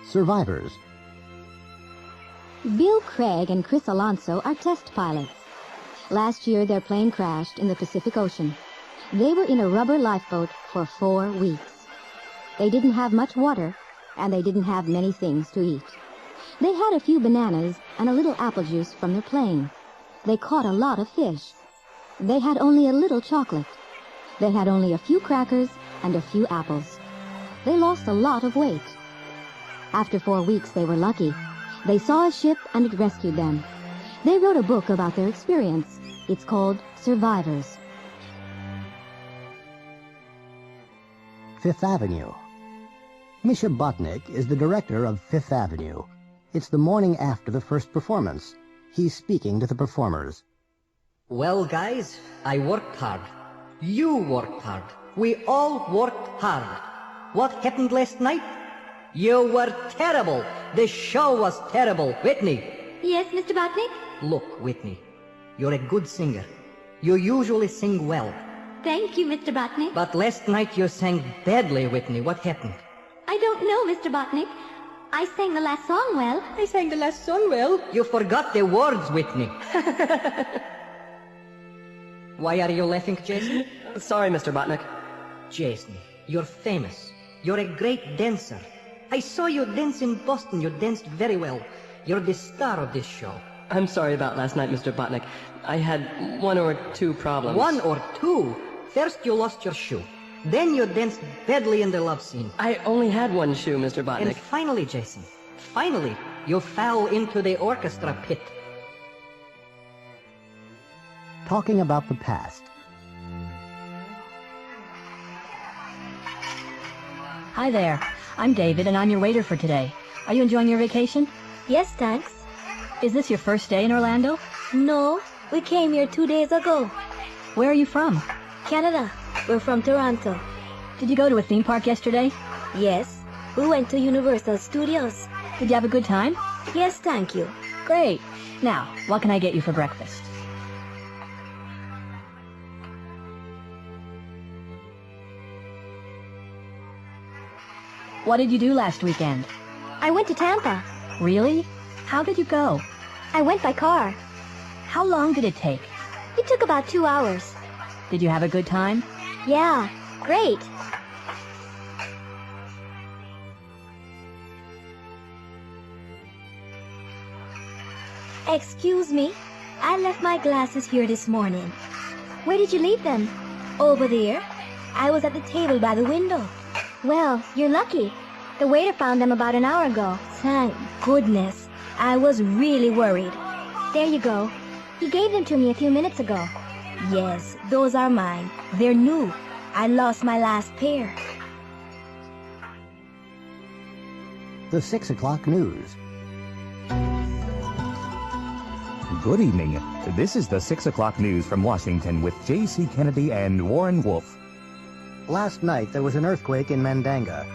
Survivors. Bill Craig and Chris Alonso are test pilots. Last year, their plane crashed in the Pacific Ocean. They were in a rubber lifeboat for 4 weeks. They didn't have much water, and they didn't have many things to eat. They had a few bananas and a little apple juice from their playing. They caught a lot of fish. They had only a little chocolate. They had only a few crackers and a few apples. They lost a lot of weight. After 4 weeks, they were lucky. They saw a ship and it rescued them. They wrote a book about their experience. It's called Survivors. Fifth Avenue. Misha Botnick is the director of Fifth Avenue. It's the morning after the first performance. He's speaking to the performers. Well, guys, I worked hard. You worked hard. We all worked hard. What happened last night? You were terrible. The show was terrible. Whitney. Yes, Mr. Botnick? Look, Whitney, you're a good singer. You usually sing well. Thank you, Mr. Botnick. But last night you sang badly, Whitney. What happened? I don't know, Mr. Botnick. I sang the last song well. I sang the last song well. You forgot the words, Whitney. Why are you laughing, Jason? Sorry, Mr. Botnick. Jason, you're famous. You're a great dancer. I saw you dance in Boston. You danced very well. You're the star of this show. I'm sorry about last night, Mr. Botnick. I had 1 or 2 problems. 1 or 2? First you lost your shoe. Then you danced badly in the love scene. I only had 1 shoe, Mr. Botnick. And finally, Jason, finally, you fell into the orchestra pit. Talking about the past. Hi there. I'm David, and I'm your waiter for today. Are you enjoying your vacation? Yes, thanks. Is this your first day in Orlando? No, we came here 2 days ago. Where are you from? Canada. We're from Toronto. Did you go to a theme park yesterday? Yes, we went to Universal Studios. Did you have a good time? Yes, thank you. Great. Now, what can I get you for breakfast? What did you do last weekend? I went to Tampa. Really? How did you go? I went by car. How long did it take? It took about 2 hours. Did you have a good time? Yeah, great. Excuse me, I left my glasses here this morning. Where did you leave them? Over there. I was at the table by the window. Well, you're lucky. The waiter found them about an hour ago. Thank goodness. I was really worried. There you go. He gave them to me a few minutes ago. Yes, those are mine. They're new. I lost my last pair. The 6 o'clock news. Good evening. This is the 6 o'clock news from Washington with J.C. Kennedy and Warren Wolf. Last night there was an earthquake in Mandanga.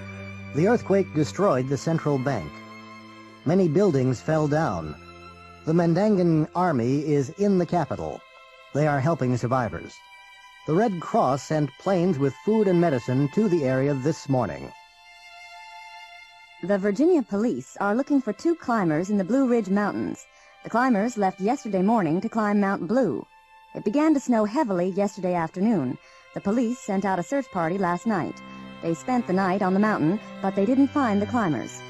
The earthquake destroyed the central bank. Many buildings fell down. The Mandangan army is in the capital. They are helping survivors. The Red Cross sent planes with food and medicine to the area this morning. The Virginia police are looking for 2 climbers in the Blue Ridge Mountains. The climbers left yesterday morning to climb Mount Blue. It began to snow heavily yesterday afternoon. The police sent out a search party last night. They spent the night on the mountain, but they didn't find the climbers.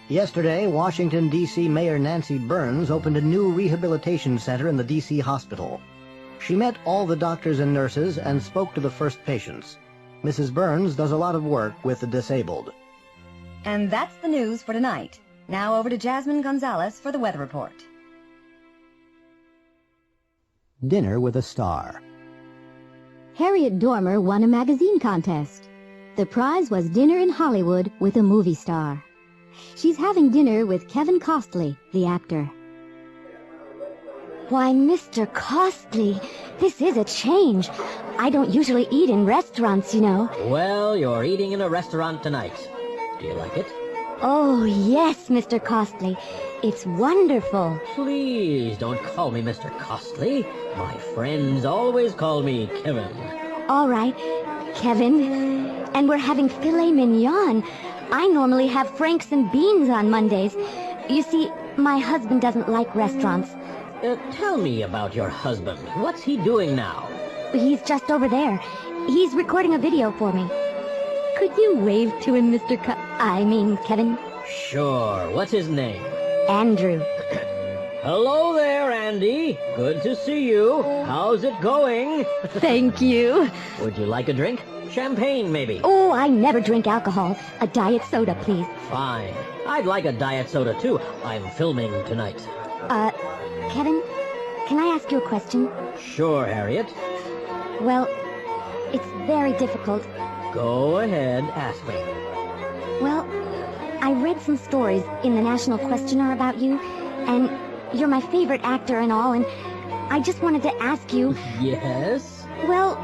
Yesterday, Washington, D.C. Mayor Nancy Burns opened a new rehabilitation center in the D.C. hospital. She met all the doctors and nurses and spoke to the first patients. Mrs. Burns does a lot of work with the disabled. And that's the news for tonight. Now over to Jasmine Gonzalez for the weather report. Dinner with a star. Harriet Dormer won a magazine contest. The prize was dinner in Hollywood with a movie star. She's having dinner with Kevin Costly, the actor. Why, Mr. Costly, this is a change. I don't usually eat in restaurants, you know. Well, you're eating in a restaurant tonight. Do you like it? Oh, yes, Mr. Costly. It's wonderful. Please don't call me Mr. Costly. My friends always call me Kevin. All right, Kevin. And we're having filet mignon. I normally have franks and beans on Mondays. You see, my husband doesn't like restaurants. Tell me about your husband. What's he doing now? He's just over there. He's recording a video for me. Could you wave to him, Kevin? Sure. What's his name? Andrew. Hello there, Andy. Good to see you. How's it going? Thank you. Would you like a drink? Champagne, maybe? Oh, I never drink alcohol. A diet soda, please. Fine. I'd like a diet soda, too. I'm filming tonight. Kevin, can I ask you a question? Sure, Harriet. Well, it's very difficult. Go ahead, ask me. Well, I read some stories in the National Questioner about you, and you're my favorite actor and all, and I just wanted to ask you... Yes? Well,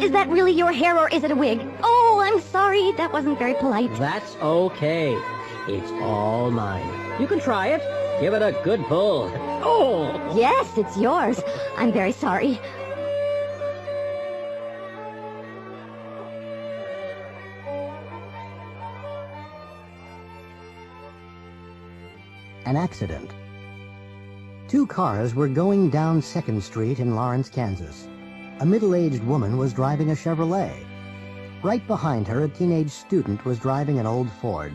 is that really your hair or is it a wig? Oh, I'm sorry, that wasn't very polite. That's okay. It's all mine. You can try it. Give it a good pull. Oh! Yes, it's yours. I'm very sorry. An accident. Two cars were going down 2nd Street in Lawrence, Kansas. A middle-aged woman was driving a Chevrolet. Right behind her, a teenage student was driving an old Ford.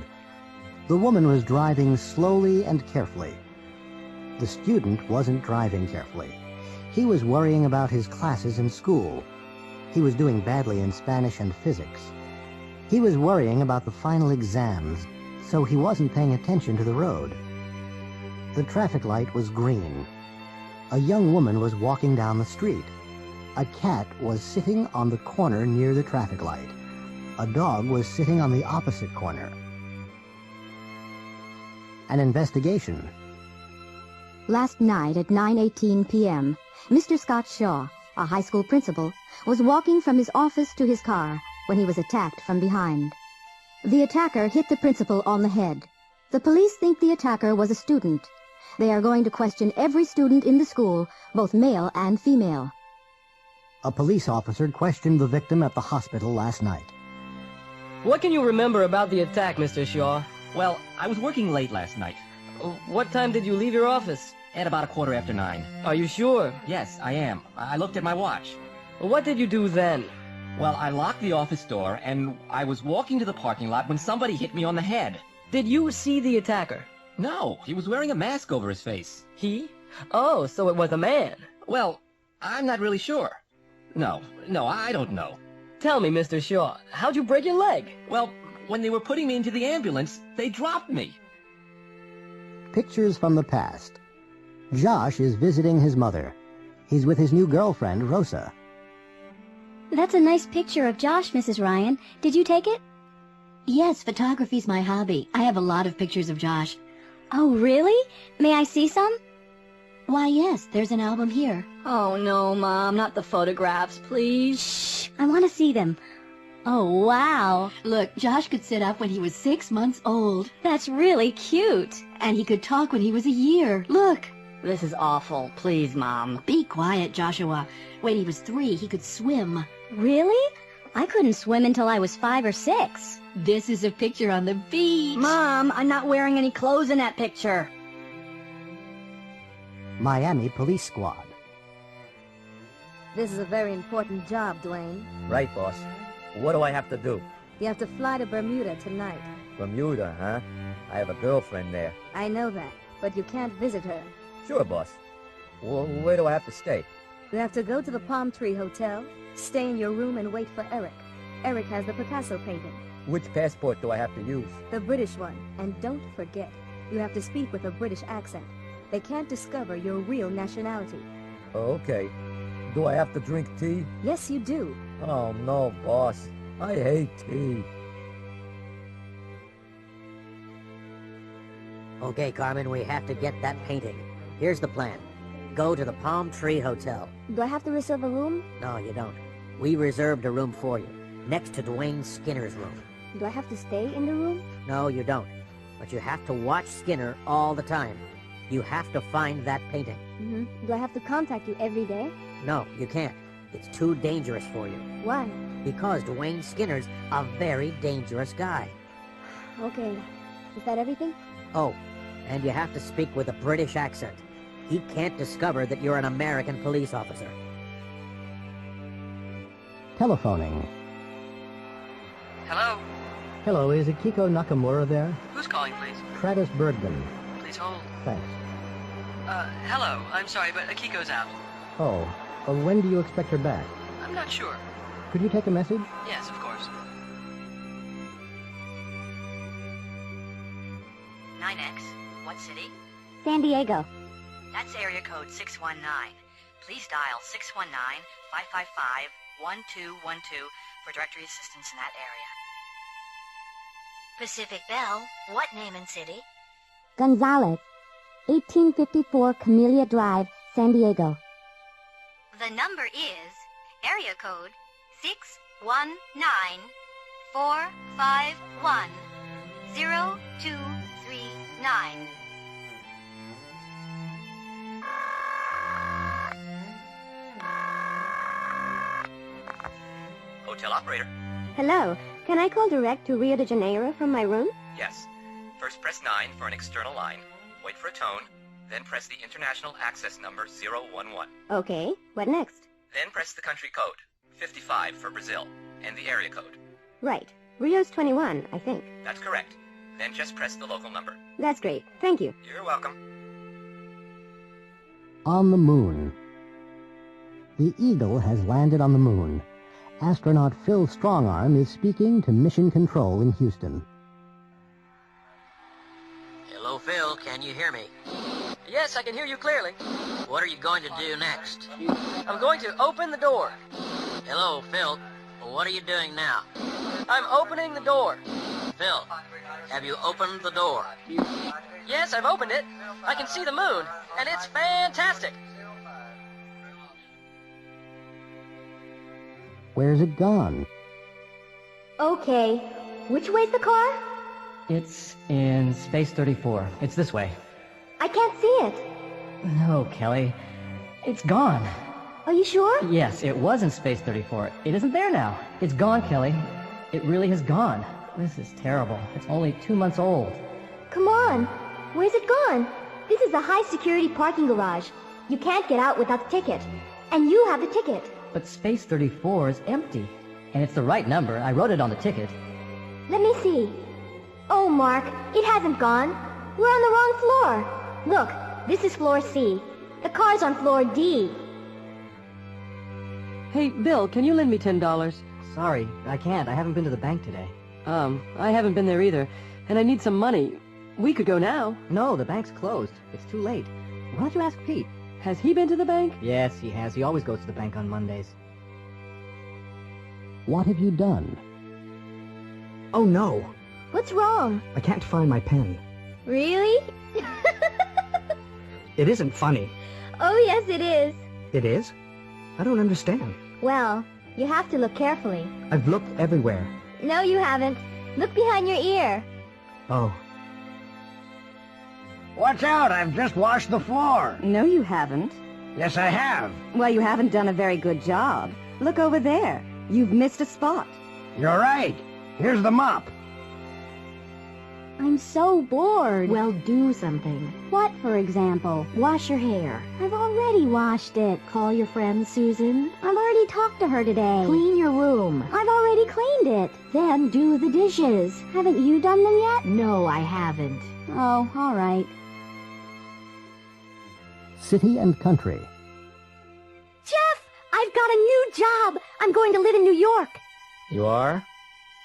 The woman was driving slowly and carefully. The student wasn't driving carefully. He was worrying about his classes in school. He was doing badly in Spanish and physics. He was worrying about the final exams, so he wasn't paying attention to the road. The traffic light was green. A young woman was walking down the street. A cat was sitting on the corner near the traffic light. A dog was sitting on the opposite corner. An investigation. Last night at 9:18 p.m., Mr. Scott Shaw, a high school principal, was walking from his office to his car when he was attacked from behind. The attacker hit the principal on the head. The police think the attacker was a student. They are going to question every student in the school, both male and female. A police officer questioned the victim at the hospital last night. What can you remember about the attack, Mr. Shaw? Well, I was working late last night. What time did you leave your office? At about 9:15. Are you sure? Yes, I am. I looked at my watch. What did you do then? Well, I locked the office door, and I was walking to the parking lot when somebody hit me on the head. Did you see the attacker? No, he was wearing a mask over his face. He? Oh, so it was a man. Well, I'm not really sure. No, I don't know. Tell me, Mr. Shaw, how'd you break your leg? Well, when they were putting me into the ambulance, they dropped me. Pictures from the past. Josh is visiting his mother. He's with his new girlfriend, Rosa. That's a nice picture of Josh, Mrs. Ryan. Did you take it? Yes, photography's my hobby. I have a lot of pictures of Josh. Oh, really? May I see some? Why, yes, there's an album here. Oh, no, Mom, not the photographs, please. Shh, I want to see them. Oh, wow. Look, Josh could sit up when he was 6 months old. That's really cute. And he could talk when he was a year. Look. This is awful. Please, Mom. Be quiet, Joshua. When he was 3, he could swim. Really? I couldn't swim until I was 5 or 6. This is a picture on the beach. Mom, I'm not wearing any clothes in that picture. Miami Police Squad. This is a very important job, Dwayne. Right, boss. What do I have to do? You have to fly to Bermuda tonight. Bermuda, huh? I have a girlfriend there. I know that, but you can't visit her. Sure, boss. Well, where do I have to stay? You have to go to the Palm Tree Hotel, stay in your room and wait for Eric. Eric has the Picasso painting. Which passport do I have to use? The British one. And don't forget, you have to speak with a British accent. They can't discover your real nationality. Okay. Do I have to drink tea? Yes, you do. Oh, no, boss. I hate tea. Okay, Carmen, we have to get that painting. Here's the plan. Go to the Palm Tree Hotel. Do I have to reserve a room? No, you don't. We reserved a room for you, next to Dwayne Skinner's room. Do I have to stay in the room? No, you don't. But you have to watch Skinner all the time. You have to find that painting. Mm-hmm. Do I have to contact you every day? No, you can't. It's too dangerous for you. Why? Because Dwayne Skinner's a very dangerous guy. Okay. Is that everything? Oh, and you have to speak with a British accent. He can't discover that you're an American police officer. Telephoning. Hello? Hello, is Akiko Nakamura there? Who's calling, please? Travis Bergman. Please hold. Thanks. Hello. I'm sorry, but Akiko's out. Oh, when do you expect her back? I'm not sure. Could you take a message? Yes, of course. 9X. What city? San Diego. That's area code 619. Please dial 619-555-1212 for directory assistance in that area. Pacific Bell, what name and city? Gonzalez. 1854 Camellia Drive, San Diego. The number is area code 619-451-0239. Hotel operator. Hello. Can I call direct to Rio de Janeiro from my room? Yes. First press 9 for an external line. Wait for a tone. Then press the international access number 011. Okay. What next? Then press the country code, 55 for Brazil, and the area code. Right. Rio's 21, I think. That's correct. Then just press the local number. That's great. Thank you. You're welcome. On the moon. The Eagle has landed on the moon. Astronaut Phil Strongarm is speaking to Mission Control in Houston. Hello, Phil. Can you hear me? Yes, I can hear you clearly. What are you going to do next? I'm going to open the door. Hello, Phil. What are you doing now? I'm opening the door. Phil, have you opened the door? Yes, I've opened it. I can see the moon, and it's fantastic. Where's it gone? Okay. Which way's the car? It's in space 34. It's this way. I can't see it. No, Kelly. It's gone. Are you sure? Yes, it was in space 34. It isn't there now. It's gone, Kelly. It really has gone. This is terrible. It's only 2 months old. Come on. Where's it gone? This is a high-security parking garage. You can't get out without the ticket. And you have the ticket. But space 34 is empty. And it's the right number. I wrote it on the ticket. Let me see. Oh, Mark, it hasn't gone. We're on the wrong floor. Look, this is floor C. The car's on floor D. Hey, Bill, can you lend me $10? Sorry, I can't. I haven't been to the bank today. I haven't been there either, and I need some money. We could go now. No, the bank's closed. It's too late. Why don't you ask Pete? Has he been to the bank? Yes, he has. He always goes to the bank on Mondays. What have you done? Oh, no. What's wrong? I can't find my pen. Really? It isn't funny. Oh, yes, it is. It is? I don't understand. Well, you have to look carefully. I've looked everywhere. No, you haven't. Look behind your ear. Oh. Watch out, I've just washed the floor. No, you haven't. Yes, I have. Well, you haven't done a very good job. Look over there. You've missed a spot. You're right. Here's the mop. I'm so bored. Well, do something. What, for example? Wash your hair. I've already washed it. Call your friend Susan. I've already talked to her today. Clean your room. I've already cleaned it. Then do the dishes. Haven't you done them yet? No, I haven't. Oh, all right. City and country. Jeff, I've got a new job. I'm going to live in New York. You are?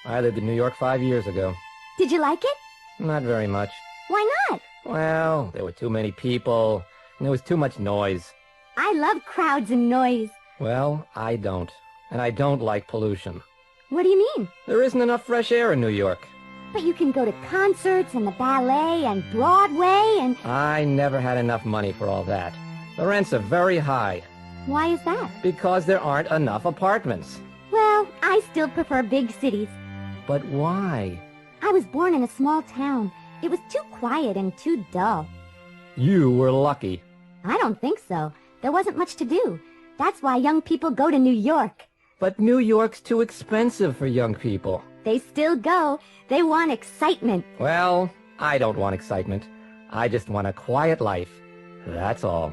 I lived in New York 5 years ago. Did you like it? Not very much. Why not? Well, there were too many people, and there was too much noise. I love crowds and noise. Well, I don't. And I don't like pollution. What do you mean? There isn't enough fresh air in New York. But you can go to concerts and the ballet and Broadway and... I never had enough money for all that. The rents are very high. Why is that? Because there aren't enough apartments. Well, I still prefer big cities. But why? I was born in a small town. It was too quiet and too dull. You were lucky. I don't think so. There wasn't much to do. That's why young people go to New York. But New York's too expensive for young people. They still go. They want excitement. Well, I don't want excitement. I just want a quiet life. That's all.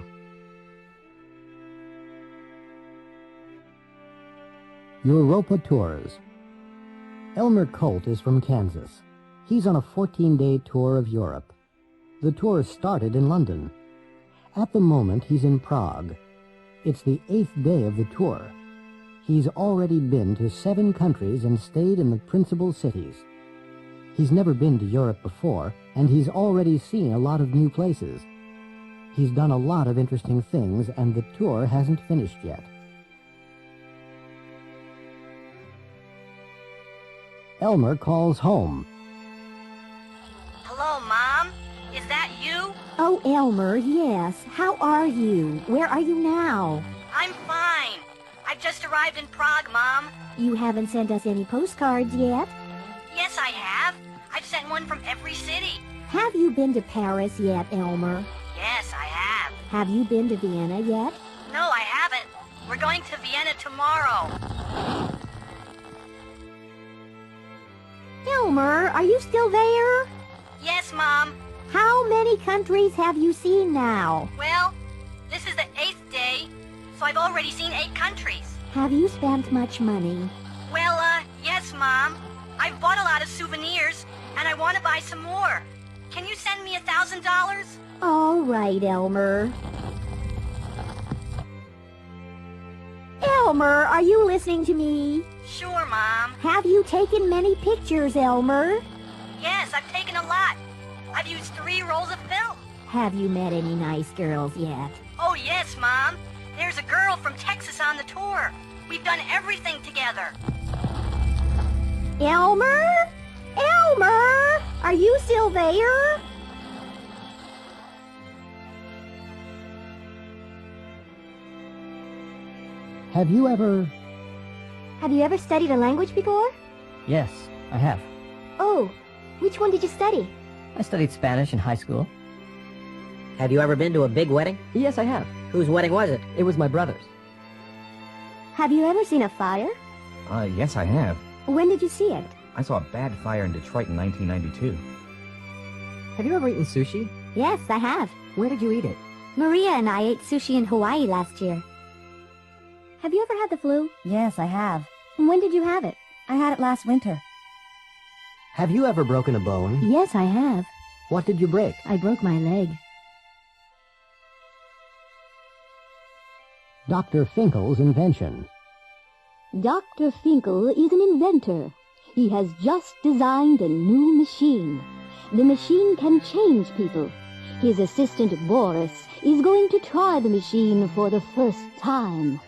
Europa Tours. Elmer Colt is from Kansas. He's on a 14-day tour of Europe. The tour started in London. At the moment, he's in Prague. It's the 8th day of the tour. He's already been to 7 countries and stayed in the principal cities. He's never been to Europe before, and he's already seen a lot of new places. He's done a lot of interesting things, and the tour hasn't finished yet. Elmer calls home. Hello, Mom? Is that you? Oh, Elmer, yes. How are you? Where are you now? I'm fine. I've just arrived in Prague, Mom. You haven't sent us any postcards yet? Yes, I have. I've sent one from every city. Have you been to Paris yet, Elmer? Yes, I have. Have you been to Vienna yet? No, I haven't. We're going to Vienna tomorrow. Elmer, are you still there? Yes, Mom. How many countries have you seen now? Well, this is the 8th day, so I've already seen 8 countries. Have you spent much money? Well, yes, Mom. I've bought a lot of souvenirs, and I want to buy some more. Can you send me $1,000? All right, Elmer. Elmer, are you listening to me? Sure, Mom. Have you taken many pictures, Elmer? Yes, I've taken a lot. I've used 3 rolls of film. Have you met any nice girls yet? Oh, yes, Mom. There's a girl from Texas on the tour. We've done everything together. Elmer? Elmer! Are you still there? Have you ever studied a language before? Yes, I have. Oh, which one did you study? I studied Spanish in high school. Have you ever been to a big wedding? Yes, I have. Whose wedding was it? It was my brother's. Have you ever seen a fire? Yes, I have. When did you see it? I saw a bad fire in Detroit in 1992. Have you ever eaten sushi? Yes, I have. Where did you eat it? Maria and I ate sushi in Hawaii last year. Have you ever had the flu? Yes, I have. When did you have it? I had it last winter. Have you ever broken a bone? Yes, I have. What did you break? I broke my leg. Dr. Finkel's invention. Dr. Finkel is an inventor. He has just designed a new machine. The machine can change people. His assistant, Boris, is going to try the machine for the first time.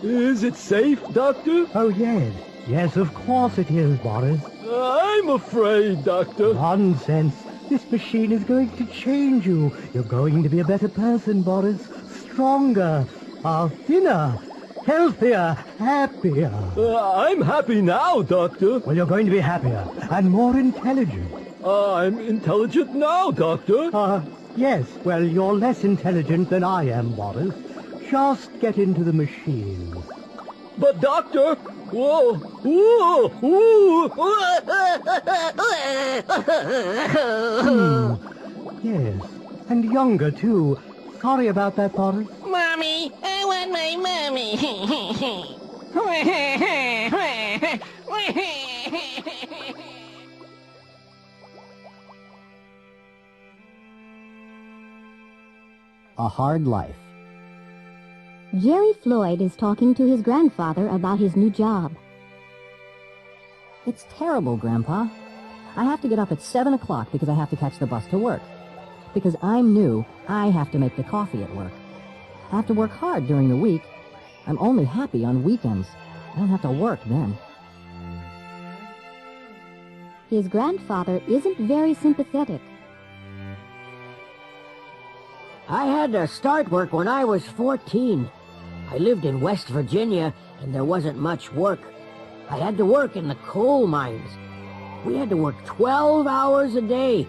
Is it safe, Doctor? Oh, yes. Yes, of course it is, Boris. I'm afraid, Doctor. Nonsense. This machine is going to change you. You're going to be a better person, Boris. Stronger, thinner, healthier, happier. I'm happy now, Doctor. Well, you're going to be happier and more intelligent. I'm intelligent now, Doctor. Yes. Well, you're less intelligent than I am, Boris. Just get into the machine. But, Doctor... Whoa! Whoa! Yes, and younger, too. Sorry about that, Boris. Mommy! I want my mommy! A Hard Life. Jerry Floyd is talking to his grandfather about his new job. It's terrible, Grandpa. I have to get up at 7 o'clock because I have to catch the bus to work. Because I'm new, I have to make the coffee at work. I have to work hard during the week. I'm only happy on weekends. I don't have to work then. His grandfather isn't very sympathetic. I had to start work when I was 14. I lived in West Virginia, and there wasn't much work. I had to work in the coal mines. We had to work 12 hours a day.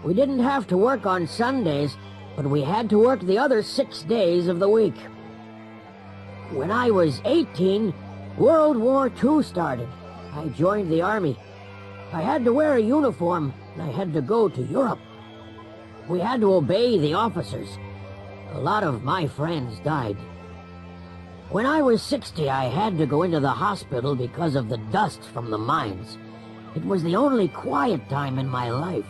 We didn't have to work on Sundays, but we had to work the other 6 days of the week. When I was 18, World War II started. I joined the Army. I had to wear a uniform, and I had to go to Europe. We had to obey the officers. A lot of my friends died. When I was 60, I had to go into the hospital because of the dust from the mines. It was the only quiet time in my life.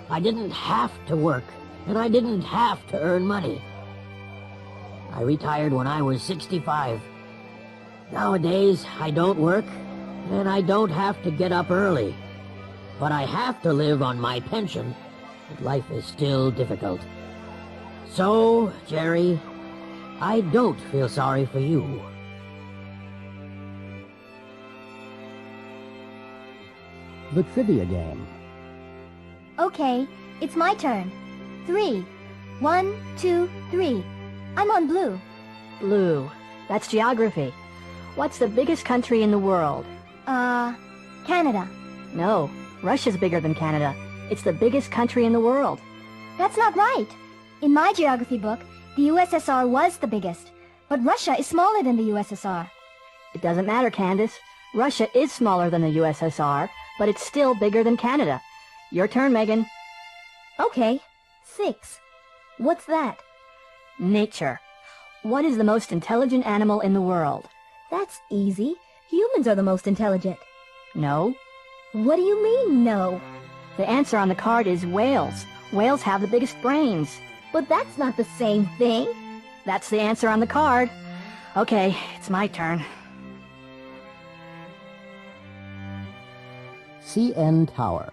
I didn't have to work, and I didn't have to earn money. I retired when I was 65. Nowadays, I don't work, and I don't have to get up early. But I have to live on my pension, and life is still difficult. So, Jerry, I don't feel sorry for you. The trivia game. Okay, it's my turn. 3. 1, 2, 3. I'm on blue. Blue. That's geography. What's the biggest country in the world? Canada. No, Russia's bigger than Canada. It's the biggest country in the world. That's not right. In my geography book, the USSR was the biggest, but Russia is smaller than the USSR. It doesn't matter, Candace. Russia is smaller than the USSR, but it's still bigger than Canada. Your turn, Megan. Okay, 6. What's that? Nature. What is the most intelligent animal in the world? That's easy. Humans are the most intelligent. No. What do you mean, no? The answer on the card is whales. Whales have the biggest brains. But that's not the same thing. That's the answer on the card. Okay, it's my turn. CN Tower.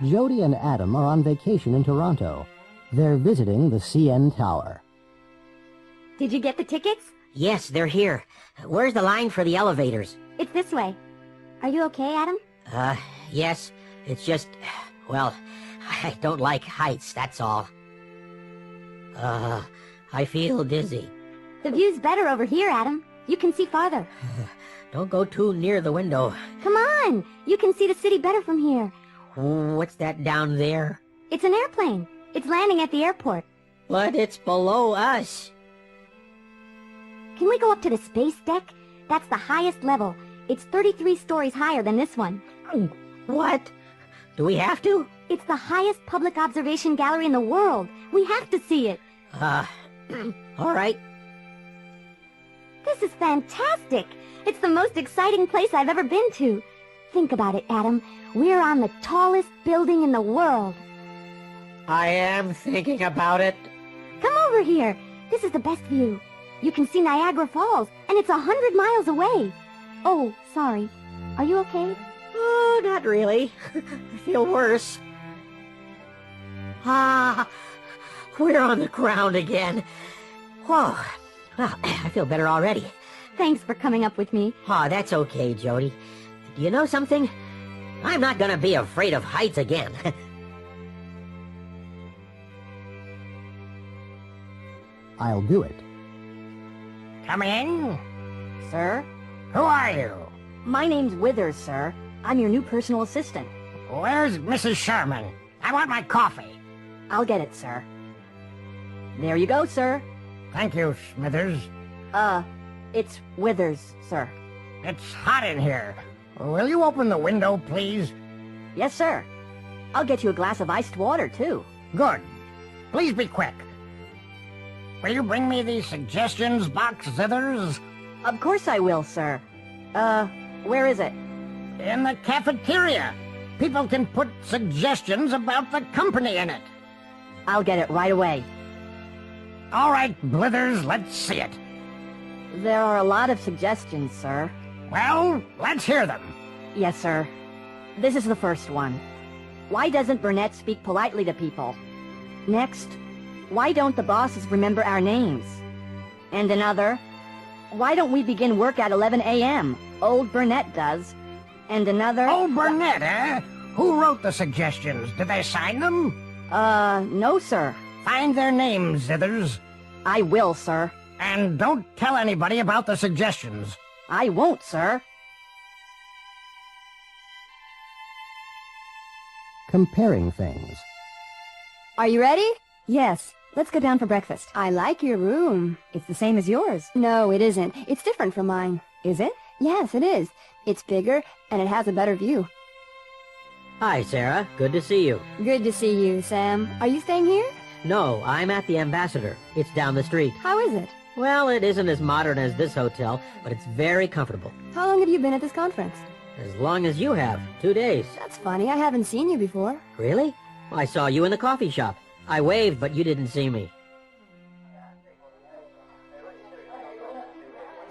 Jody and Adam are on vacation in Toronto. They're visiting the CN Tower. Did you get the tickets? Yes, they're here. Where's the line for the elevators? It's this way. Are you okay, Adam? Yes. It's just, well, I don't like heights, that's all. I feel dizzy. The view's better over here, Adam. You can see farther. Don't go too near the window. Come on! You can see the city better from here. What's that down there? It's an airplane. It's landing at the airport. But it's below us. Can we go up to the space deck? That's the highest level. It's 33 stories higher than this one. What? Do we have to? It's the highest public observation gallery in the world. We have to see it. All right. This is fantastic. It's the most exciting place I've ever been to. Think about it, Adam. We're on the tallest building in the world. I am thinking about it. Come over here. This is the best view. You can see Niagara Falls, and it's 100 miles away. Oh, sorry. Are you okay? Oh, not really. I feel worse. We're on the ground again. Whoa. Well, I feel better already. Thanks for coming up with me. Oh, that's okay, Jody. Do you know something? I'm not gonna be afraid of heights again. I'll do it. Come in. Sir? Who are you? My name's Withers, sir. I'm your new personal assistant. Where's Mrs. Sherman? I want my coffee. I'll get it, sir. There you go, sir. Thank you, Smithers. It's Withers, sir. It's hot in here. Will you open the window, please? Yes, sir. I'll get you a glass of iced water, too. Good. Please be quick. Will you bring me the suggestions box, Zithers? Of course I will, sir. Where is it? In the cafeteria. People can put suggestions about the company in it. I'll get it right away. All right, Blithers, let's see it. There are a lot of suggestions, sir. Well, let's hear them. Yes, sir. This is the first one. Why doesn't Burnett speak politely to people? Next, why don't the bosses remember our names? And another, why don't we begin work at 11 a.m.? Old Burnett does. And another... Old Burnett, eh? Who wrote the suggestions? Did they sign them? No, sir. Find their names, Zithers. I will, sir. And don't tell anybody about the suggestions. I won't, sir. Comparing things. Are you ready? Yes. Let's go down for breakfast. I like your room. It's the same as yours. No, it isn't. It's different from mine. Is it? Yes, it is. It's bigger, and it has a better view. Hi, Sarah. Good to see you. Good to see you, Sam. Are you staying here? No, I'm at the Ambassador. It's down the street. How is it? Well, it isn't as modern as this hotel, but it's very comfortable. How long have you been at this conference? As long as you have. 2 days. That's funny. I haven't seen you before. Really? Well, I saw you in the coffee shop. I waved, but you didn't see me.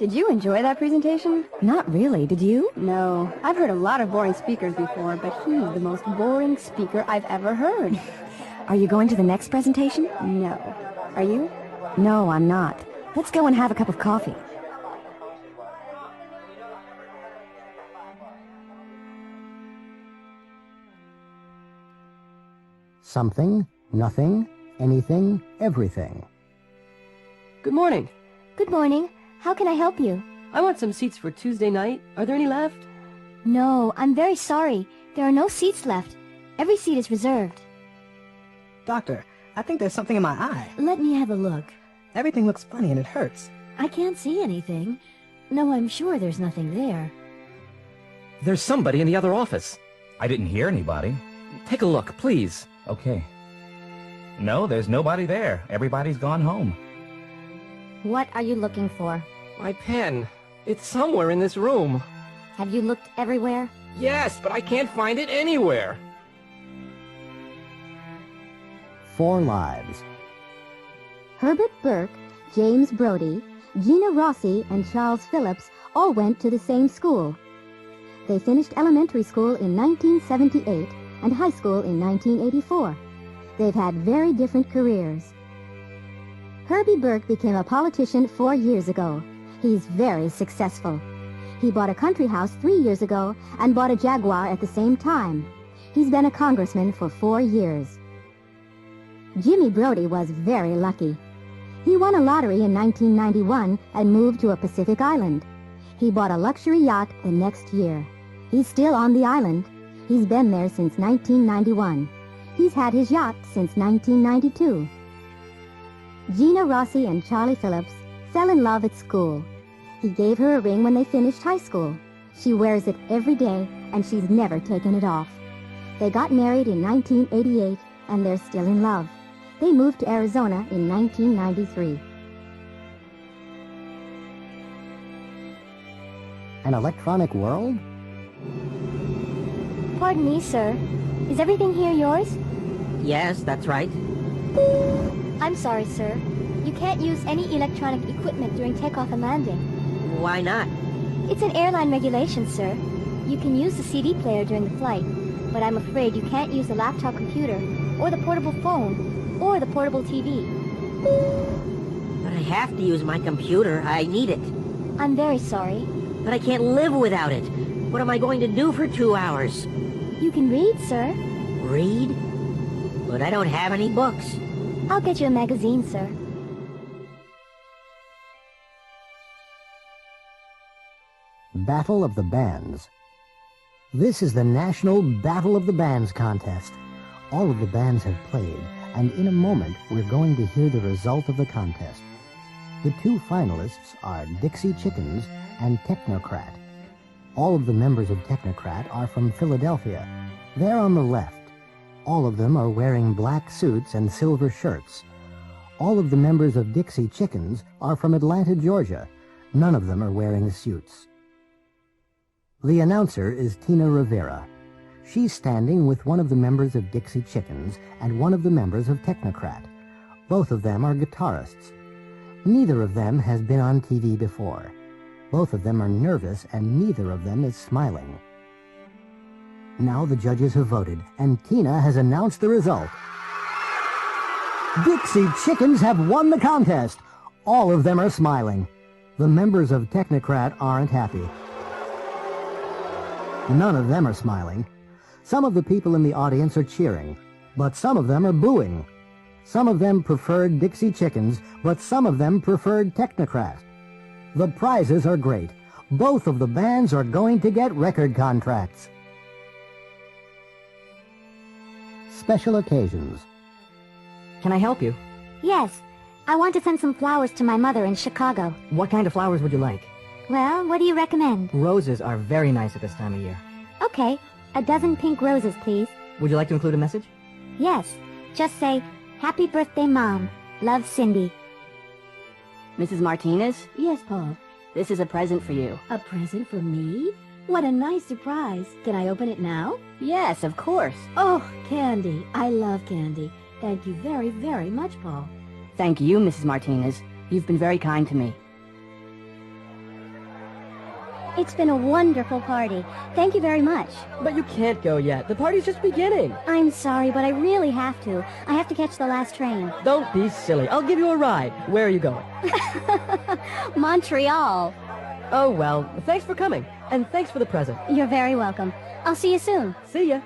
Did you enjoy that presentation? Not really, did you? No. I've heard a lot of boring speakers before, but he's the most boring speaker I've ever heard. Are you going to the next presentation? No. Are you? No, I'm not. Let's go and have a cup of coffee. Something, nothing, anything, everything. Good morning. Good morning. How can I help you? I want some seats for Tuesday night. Are there any left? No, I'm very sorry. There are no seats left. Every seat is reserved. Doctor, I think there's something in my eye. Let me have a look. Everything looks funny and it hurts. I can't see anything. No, I'm sure there's nothing there. There's somebody in the other office. I didn't hear anybody. Take a look, please. Okay. No, there's nobody there. Everybody's gone home. What are you looking for? My pen. It's somewhere in this room. Have you looked everywhere? Yes, but I can't find it anywhere. 4 lives. Herbert Burke, James Brodie, Gina Rossi, and Charles Phillips all went to the same school. They finished elementary school in 1978 and high school in 1984. They've had very different careers. Herbie Burke became a politician 4 years ago. He's very successful. He bought a country house 3 years ago and bought a Jaguar at the same time. He's been a congressman for 4 years. Jimmy Brodie was very lucky. He won a lottery in 1991 and moved to a Pacific island. He bought a luxury yacht the next year. He's still on the island. He's been there since 1991. He's had his yacht since 1992. Gina Rossi and Charlie Phillips fell in love at school. He gave her a ring when they finished high school. She wears it every day, and she's never taken it off. They got married in 1988, and they're still in love. They moved to Arizona in 1993. An electronic world? Pardon me, sir. Is everything here yours? Yes, that's right. I'm sorry, sir. You can't use any electronic equipment during takeoff and landing. Why not? It's an airline regulation, sir. You can use the CD player during the flight, but I'm afraid you can't use the laptop computer, or the portable phone, or the portable TV. But I have to use my computer. I need it. I'm very sorry. But I can't live without it. What am I going to do for 2 hours? You can read, sir. Read? But I don't have any books. I'll get you a magazine, sir. Battle of the Bands. This is the National Battle of the Bands contest. All of the bands have played, and in a moment we're going to hear the result of the contest. The 2 finalists are Dixie Chickens and Technocrat. All of the members of Technocrat are from Philadelphia. They're on the left. All of them are wearing black suits and silver shirts. All of the members of Dixie Chickens are from Atlanta, Georgia. None of them are wearing suits. The announcer is Tina Rivera. She's standing with one of the members of Dixie Chickens and one of the members of Technocrat. Both of them are guitarists. Neither of them has been on TV before. Both of them are nervous and neither of them is smiling. Now the judges have voted, and Tina has announced the result. Dixie Chickens have won the contest. All of them are smiling. The members of Technocrat aren't happy. None of them are smiling. Some of the people in the audience are cheering, but some of them are booing. Some of them preferred Dixie Chickens, but some of them preferred Technocrat. The prizes are great. Both of the bands are going to get record contracts. Special occasions. Can I help you? Yes. I want to send some flowers to my mother in Chicago. What kind of flowers would you like? Well, what do you recommend? Roses are very nice at this time of year. Okay. A dozen pink roses, please. Would you like to include a message? Yes. Just say, Happy birthday, Mom. Love, Cindy. Mrs. Martinez, Yes, Paul. this is a present for you. A present for me? What a nice surprise. Can I open it now? Yes, of course. Oh, candy. I love candy. Thank you very, very much, Paul. Thank you, Mrs. Martinez. You've been very kind to me. It's been a wonderful party. Thank you very much. But you can't go yet. The party's just beginning. I'm sorry, but I really have to. I have to catch the last train. Don't be silly. I'll give you a ride. Where are you going? Montreal. Oh, well, thanks for coming. And thanks for the present. You're very welcome. I'll see you soon. See ya.